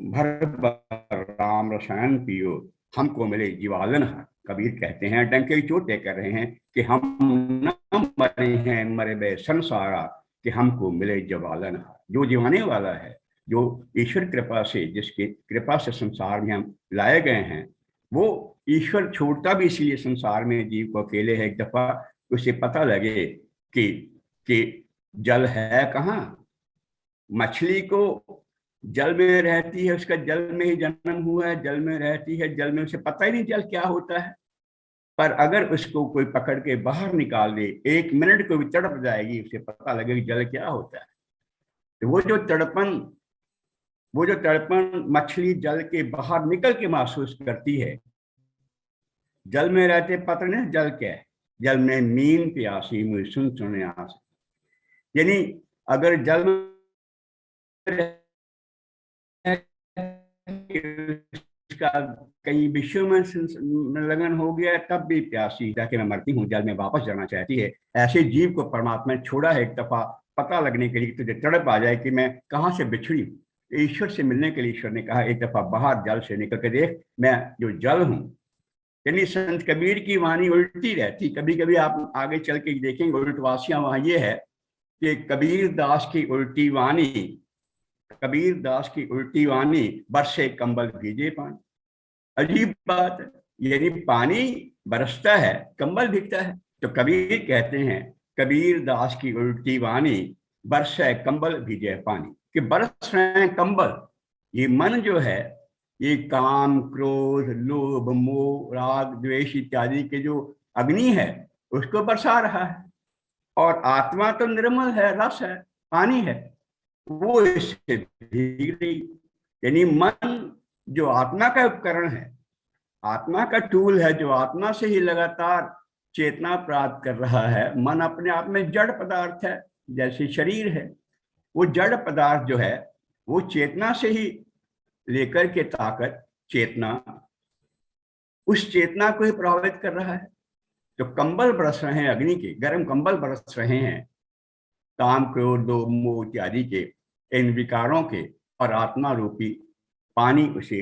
Speaker 3: भर भर राम रसायन पियो, हमको मिले जीवालन हार। कबीर कहते हैं, डंके की चोट कर रहे हैं कि हम न मरे हैं मरे बे संसारा, कि हमको मिले जीवालन हार। जो जीवाने वाला है, जो ईश्वर कृपा से, जिसकी कृपा से संसार में हम लाए गए हैं, वो ईश्वर छोड़ता भी इसलिए संसार में जीव को अकेले है, एक दफा उसे पता लगे कि जल है कहाँ। मछली को जल में रहती है, उसका जल में ही जन्म हुआ है, जल में रहती है, जल में उसे पता ही नहीं जल क्या होता है। पर अगर उसको कोई पकड़ के बाहर निकाल दे, 1 मिनट को भी तड़प जाएगी, उसे पता लगेगा जल क्या होता है। तो वो जो तड़पन मछली जल के बाहर निकल के महसूस करती है। जल में रहते पता नहीं जल क्या है। जल में मीन प्यासी मुझे सुन सुने आस, यानी अगर जल में इसका कई विषयों में लगन हो गया, तब भी प्यासी जाके मैं मरती हूँ, जल में वापस जाना चाहती है। ऐसे जीव को परमात्मा ने छोड़ा है एक दफा पता लगने के लिए, तुझे तड़प आ जाए कि मैं कहाँ से बिछड़ी हूँ। ईश्वर से मिलने के लिए ईश्वर ने कहा एक दफा बाहर जल से निकल के देख, मैं जो जल हूँ। यानी संत कबीर की वाणी उल्टी रहती। कभी कभी आप आगे चल के देखेंगे उल्टवासियां वहां ये है कि कबीर दास की उल्टी वाणी, कबीर दास की उल्टी वाणी, बरसे कंबल भीजे पानी। अजीब बात है, यानी पानी बरसता है, कंबल भीगता है। तो कबीर कहते हैं कबीर दास की उल्टी वाणी, बरसे कंबल भीजे पानी, कि बरस रहे हैं कंबल। ये मन जो है, ये काम क्रोध लोभ मोह राग द्वेष इत्यादि के जो अग्नि है, उसको बरसा रहा है। और आत्मा तो निर्मल है, रस है, पानी है, वो इससे भीग रही। यानी मन जो आत्मा का उपकरण है, आत्मा का टूल है, जो आत्मा से ही लगातार चेतना प्राप्त कर रहा है। मन अपने आप में जड़ पदार्थ है, जैसे शरीर है। वो जड़ पदार्थ जो है, वो चेतना से ही लेकर के ताकत, चेतना, उस चेतना को ही प्रभावित कर रहा है। तो कंबल बरस रहे हैं, अग्नि के गर्म कंबल बरस रहे हैं, काम क्रोध लोभ मोह इत्यादि के, इन विकारों के, और आत्मा रूपी पानी उसे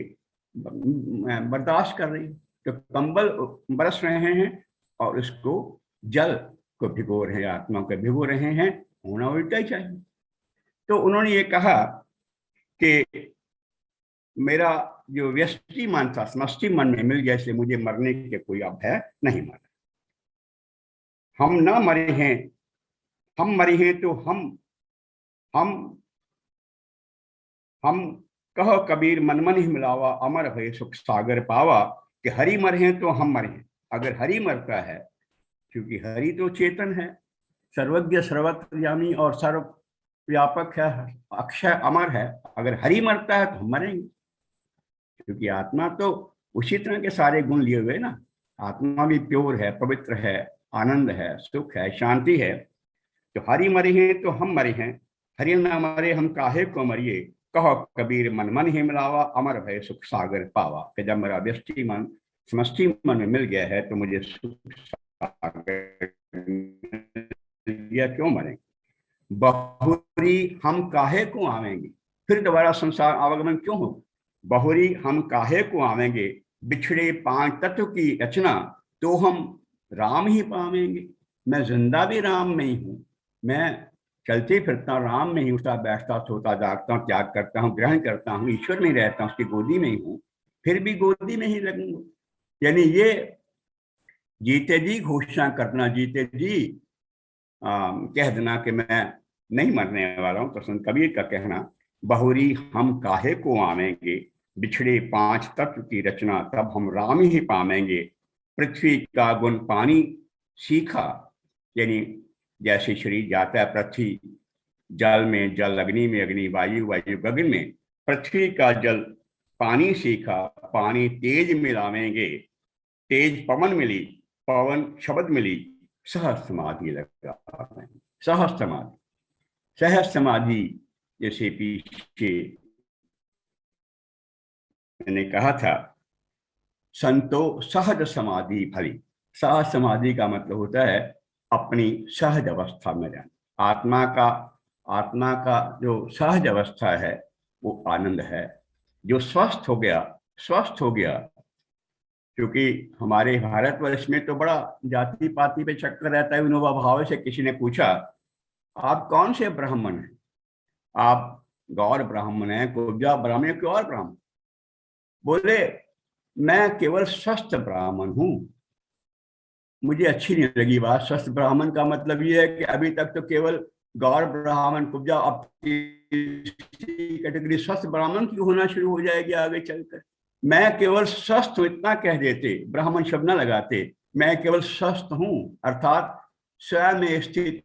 Speaker 3: बर्दाश्त कर रही है। तो कंबल बरस रहे हैं और उसको जल को भिगो रहे हैं, आत्मा को भिगो रहे हैं। होना उल्टा ही चाहिए। तो उन्होंने ये कहा कि मेरा जो व्यष्टि मन था समष्टि मन में मिल गया, इसलिए मुझे मरने के कोई अब है नहीं। मर हम ना मरे हैं, हम मरे हैं तो हम कहो कबीर मन मन ही मिलावा, अमर भय सुख सागर पावा। कि हरि मरे हैं तो हम मरे हैं। अगर हरि मरता है, क्योंकि हरि तो चेतन है, सर्वज्ञ सर्वत्रयामी और सर्व व्यापक है, अक्षय अमर है। अगर हरि मरता है तो हम मरेंगे, क्योंकि आत्मा तो उसी तरह के सारे गुण लिए हुए ना। आत्मा भी प्योर है, पवित्र है, आनंद है, सुख है, शांति है। तो हरि मरे हैं तो हम मरे हैं, हरि ना मरे हम काहे को मरिए। कहो कबीर मन मन ही मिलावा, अमर भय सुख सागर पावा। कि जब मेरा व्यष्टि मन समष्टि मन में मिल गया है तो मुझे सुख सागर क्यों मरे। बहुरी हम काहे को आवेंगे, फिर दोबारा संसार आवागमन क्यों हो। बहुरी हम काहे को आवेंगे, बिछड़े 5 तत्व की रचना, तो हम राम ही पावेंगे। मैं जिंदा भी राम में ही हूँ, मैं चलते फिरता राम में ही, उठता बैठता सोता जागता हूँ, त्याग करता हूँ, ग्रहण करता हूँ, ईश्वर में रहता हूँ, उसकी गोदी में ही हूँ, फिर भी गोदी में ही लगूंगा। यानी ये जीते जी घोषणा करना, जीते जी कह देना कि मैं नहीं मरने वाला हूँ। तो संत कबीर का कहना, बहुरी हम काहे को आवेंगे, बिछड़े पांच तत्व की रचना, तब हम राम ही पावेंगे। पृथ्वी का गुण पानी सीखा, यानी जैसे शरीर जाता है पृथ्वी, जल में जल, अग्नि में अग्नि, वायु वायु गगन में, पृथ्वी का जल पानी सीखा, पानी तेज मिलावेंगे, तेज पवन मिली, पवन शब्द मिली, सहज समाधि लगा। सहज समाधि, सहज समाधि, जैसे पीछे मैंने कहा था, संतो सहज समाधि फली। सहज समाधि का मतलब होता है अपनी सहज अवस्था में रहना। आत्मा का जो सहज अवस्था है वो आनंद है। जो स्वस्थ हो गया, क्योंकि हमारे भारतवर्ष में तो बड़ा जाति पाति पे चक्कर रहता है। विनोबा भावे से किसी ने पूछा, आप कौन से ब्राह्मण हैं? आप गौर ब्राह्मण हैं, कुब्जा ब्राह्मण, क्यों और ब्राह्मण? बोले, मैं केवल स्वस्थ ब्राह्मण हूं। मुझे अच्छी नहीं लगी बात। स्वस्थ ब्राह्मण का मतलब ये है कि अभी तक तो केवल गौर ब्राह्मण, कुब्जा, अब कैटेगरी स्वस्थ ब्राह्मण की होना शुरू हो जाएगी आगे चलकर। मैं केवल स्वस्थ हूं इतना कह देते, ब्राह्मण शब्द न लगाते। मैं केवल स्वस्थ हूं अर्थात स्वयं में स्थित,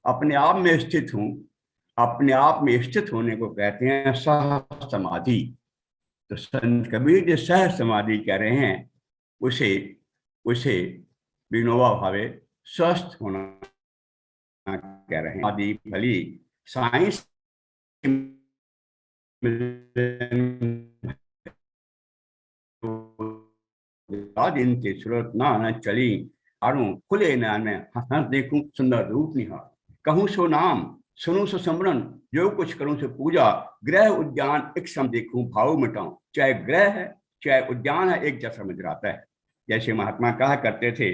Speaker 3: अपने आप में स्थित हूं। अपने आप में स्थित होने को कहते हैं सहज समाधि। तो संत कबीर जो सहज समाधि कह रहे हैं, उसे उसे विनोबा भावे स्वस्थ होना कह रहे हैं। आदि भली साइंस दिन के सूरत ना चली, आरूं खुले नयन में हंस देखूं सुंदर रूप निहार। कहूं सो नाम सुनूं सो सिमरन, जो कुछ करूं सो पूजा। ग्रह उद्यान एक सम देखूं भाव मिटाऊं। चाहे ग्रह है चाहे उद्यान है, एक जैसा नजर आता है। जैसे महात्मा कहा करते थे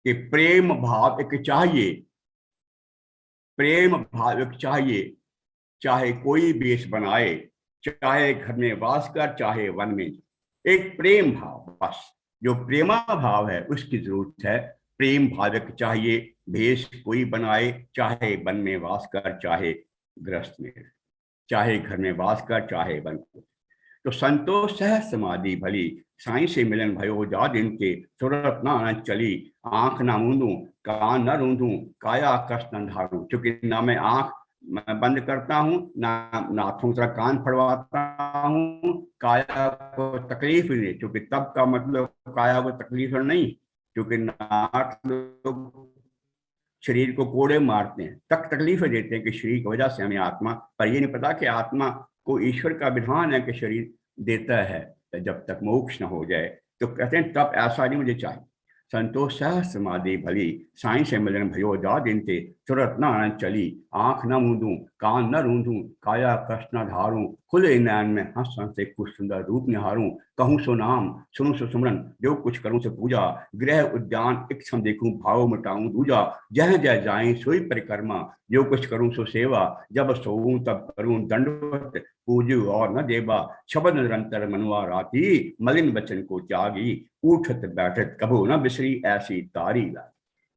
Speaker 3: कि प्रेम भाव एक चाहिए, प्रेम भाव एक चाहिए, चाहे कोई वेश बनाए, चाहे घर में वास कर, चाहे वन में। एक प्रेम भाव, बस जो प्रेमा भाव है उसकी जरूरत है। प्रेम भावक चाहिए, भेष कोई बनाए, चाहे वन में वास कर, चाहे गृहस्थ में, चाहे घर में वास कर, चाहे वन को। तो संतोष सहज समाधि भली, साईं से मिलन भयो जा दिन के, सूरत ना चली, आंख ना मूंदूं, कान न रूंदूं, काया कष्ट न ढारूं। क्योंकि ना मैं आंख बंद करता हूँ, ना नाथों से कान फड़वाता हूँ, काया को तकलीफ नहीं, क्योंकि तब का मतलब काया को तकलीफ नहीं, क्योंकि नाथ लोग शरीर को कोड़े मारते हैं, तक तकलीफें देते हैं कि शरीर की वजह से हमें आत्मा, पर ये नहीं पता कि आत्मा को ईश्वर का विधान है कि शरीर देता है जब तक मोक्ष न हो जाए। तो कहते हैं तब ऐसा नहीं मुझे चाहिए। संतोष सहज समाधि भली, साईं से मिलन भयो जा दिन के, तुरत न चली, आंख न मूंदूं, कान न रूंदूं, काया कष्ट न धारूं, खुले नयन में हंस हंस से कुछ सुंदर रूप निहारूं। कहूं सो नाम सुनूं सो सिमरन, जो कुछ करूं सो पूजा। गृह उद्यान एक सम देखूं भाव मिटाऊं दूजा। जह जह जाए सोई परिक्रमा, जो कुछ करूं सो सेवा। जब सोऊं तब करूं दंडवत, पूजू और न देवा। शब्द निरंतर मनवा राती, मलिन वचन को त्यागी। उठत बैठत कभू न बिसरी, ऐसी तारी लागी।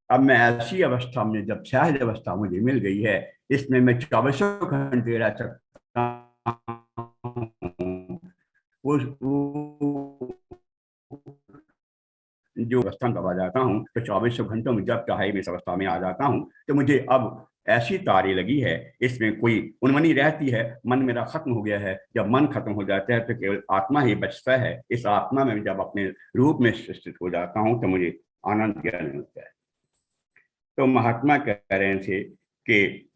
Speaker 3: अब मैं ऐसी अवस्था में, जब सहज अवस्था मुझे मिल गई है, इसमें मैं 24 घंटे रह सकता हूं। जो अवस्था में दबा जाता हूँ, तो 24 घंटों में जब चाहे मैं इस अवस्था में आ जाता हूँ। तो मुझे अब ऐसी तारी लगी है, इसमें कोई उन्मनी रहती है, मन मेरा खत्म हो गया है। जब मन खत्म हो जाता है तो केवल आत्मा ही बचता है। इस आत्मा में जब अपने रूप में स्थित हो जाता हूँ तो मुझे आनंद ज्ञान मिलता है। तो महात्मा कह रहे थे कि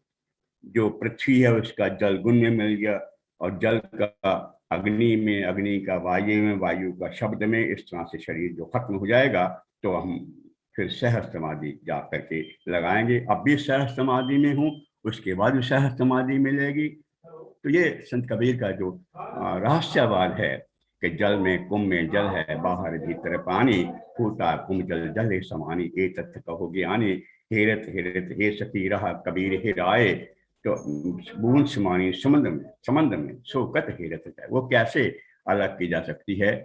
Speaker 3: जो पृथ्वी है उसका जल गुण में मिल गया, और जल का अग्नि में, अग्नि का वायु में, वायु का शब्द में। इस तरह से शरीर जो खत्म हो जाएगा तो हम फिर सहज समाधि जा करके लगाएंगे। अब भी सहज समाधि में हूँ, उसके बाद भी सहज समाधि मिलेगी। तो ये संत कबीर का जो रहस्यवाद है कि जल में कुंभ में जल है, बाहर भीतर पानी, फूटा कुंभ जल जल समानी, ये तथ्य कहो ज्ञानी। हेरत हेरत हे सती रहा कबीर हेराए, तो बूंद समानी समंदर में शोकत हेरत है। वो कैसे अलग की जा सकती है?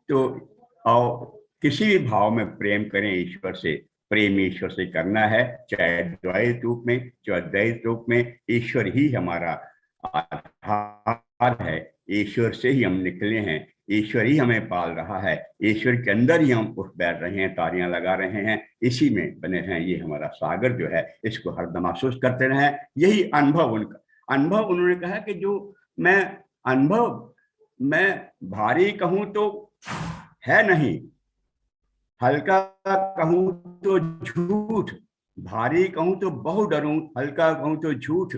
Speaker 3: तो और किसी भी भाव में प्रेम करें ईश्वर से, प्रेम ईश्वर से करना है, चाहे द्वैत रूप में चाहे द्वैत रूप में। ईश्वर ही हमारा आधार है, ईश्वर से ही हम निकले हैं, ईश्वर ही हमें पाल रहा है, ईश्वर के अंदर ही हम उठ बैठ रहे हैं, तालियां लगा रहे हैं, इसी में बने हैं। ये हमारा सागर जो है, इसको हरदम महसूस करते रहें। यही अनुभव अनुभव उन्होंने कहा कि जो मैं अनुभव मैं भारी कहूं तो है नहीं, हल्का कहूं तो झूठ, भारी कहूं तो बहुत डरूं, हल्का कहूं तो झूठ,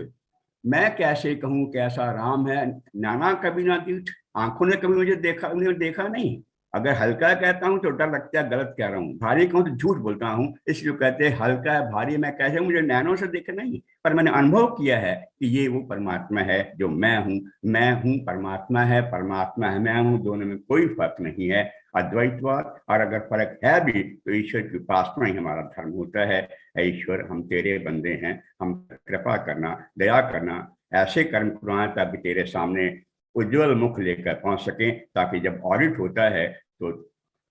Speaker 3: मैं कैसे कहूं कैसा राम है, नाना कभी ना दीठ, आंखों ने कभी मुझे देखा नहीं। अगर हल्का कहता हूं तो डर लगता है गलत कह रहा हूं, भारी कहूं तो झूठ बोलता हूं, इसलिए कहते हैं हल्का है भारी, मैं कैसे, मुझे नैनों से देखा नहीं, पर मैंने अनुभव किया है कि ये वो परमात्मा है जो मैं हूं परमात्मा है मैं हूं, दोनों में कोई फर्क नहीं है। अद्वैतवाद, और अगर फर्क है भी तो ईश्वर की उपासना ही हमारा धर्म होता है। ईश्वर हम तेरे बंदे हैं, हम कृपा करना, दया करना, ऐसे कर्म करवाएं ताकि तेरे सामने उज्जवल मुख लेकर पहुंच सकें, ताकि जब ऑडिट होता है तो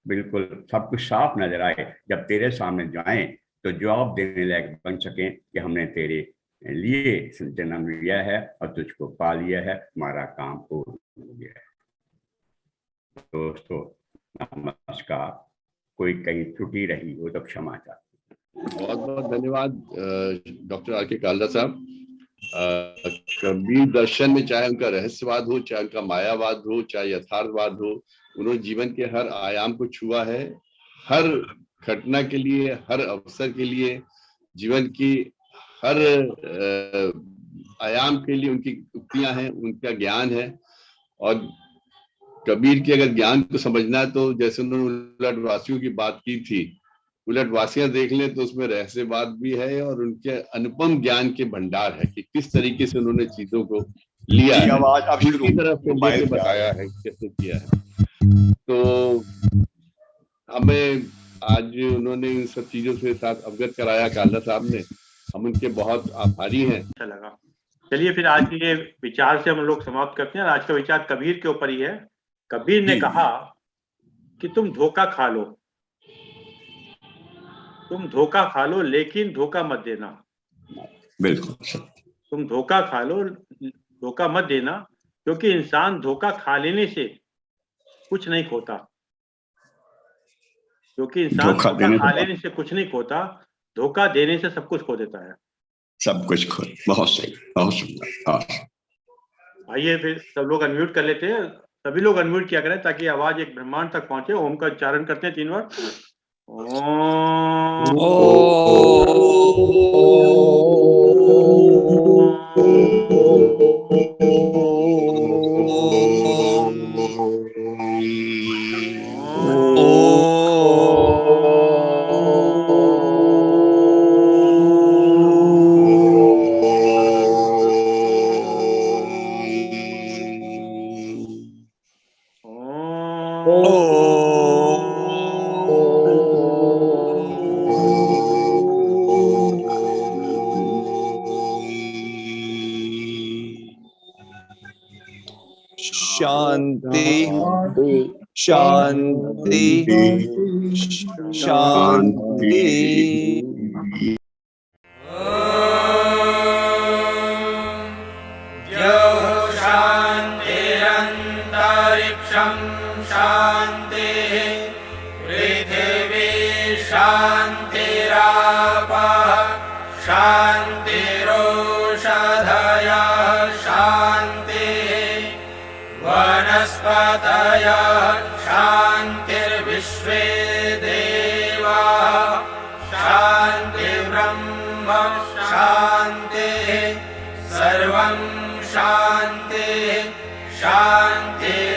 Speaker 3: बिल्कुल सब कुछ साफ नजर आए, जब तेरे सामने जाएं तो जवाब देने लायक बन सकें कि हमने तेरे लिए जन्म लिया है और तुझको पा लिया है, हमारा काम पूर्ण हो गया है। दोस्तों नमस्कार, कोई कहीं त्रुटि रही हो तो क्षमा चाहते।
Speaker 2: बहुत बहुत धन्यवाद डॉक्टर आर के कालरा साहब। कबीर दर्शन में चाहे उनका रहस्यवाद हो, चाहे उनका मायावाद हो, चाहे यथार्थवाद हो, उन्होंने जीवन के हर आयाम को छुआ है। हर घटना के लिए, हर अवसर के लिए, जीवन की हर आयाम के लिए उनकी उक्तियां हैं, उनका ज्ञान है। और कबीर के अगर ज्ञान को समझना है तो जैसे उन्होंने उलटवासियों की बात की थी, उलटवासियां देख लें तो उसमें रहस्यवाद भी है और उनके अनुपम ज्ञान के भंडार है कि किस तरीके से उन्होंने चीजों को लिया है, उनकी तरफ से लेके बताया है, कैसे किया है। तो हमें आज उन्होंने इन सब चीजों से साथ अवगत कराया कालरा साहब ने, हम उनके बहुत आभारी हैं।
Speaker 1: अच्छा लगा। चलिए फिर आज के विचार से हम लोग समाप्त करते हैं। आज का विचार कबीर के ऊपर ही है। कबीर ने कहा कि तुम धोखा खा लो, तुम धोखा खा लो, लेकिन धोखा मत देना।
Speaker 3: बिल्कुल,
Speaker 1: तुम धोखा खा लो, धोखा मत देना, क्योंकि इंसान धोखा खा लेने से कुछ नहीं खोता, क्योंकि इंसान धोखा खा लेने से कुछ नहीं खोता, धोखा देने से सब कुछ खो देता है, सब कुछ खो। बहुत सही, बहुत सुंदर। आइए फिर सब लोग अनम्यूट कर लेते हैं, सभी लोग अनम्यूट किया करें ताकि आवाज एक ब्रह्मांड तक पहुंचे। ओम का उच्चारण करते हैं 3 बार।
Speaker 4: शांति शांति शांति।
Speaker 5: शांतिरंतरिक्षं शांतिः पृथिवी शांतिरापः शांतिरोषधयः शांतिः वनस्पतयः शांतिर्विश्वे देवाः शांतिर्ब्रह्म शांतिः सर्वं शांतिः शांतिः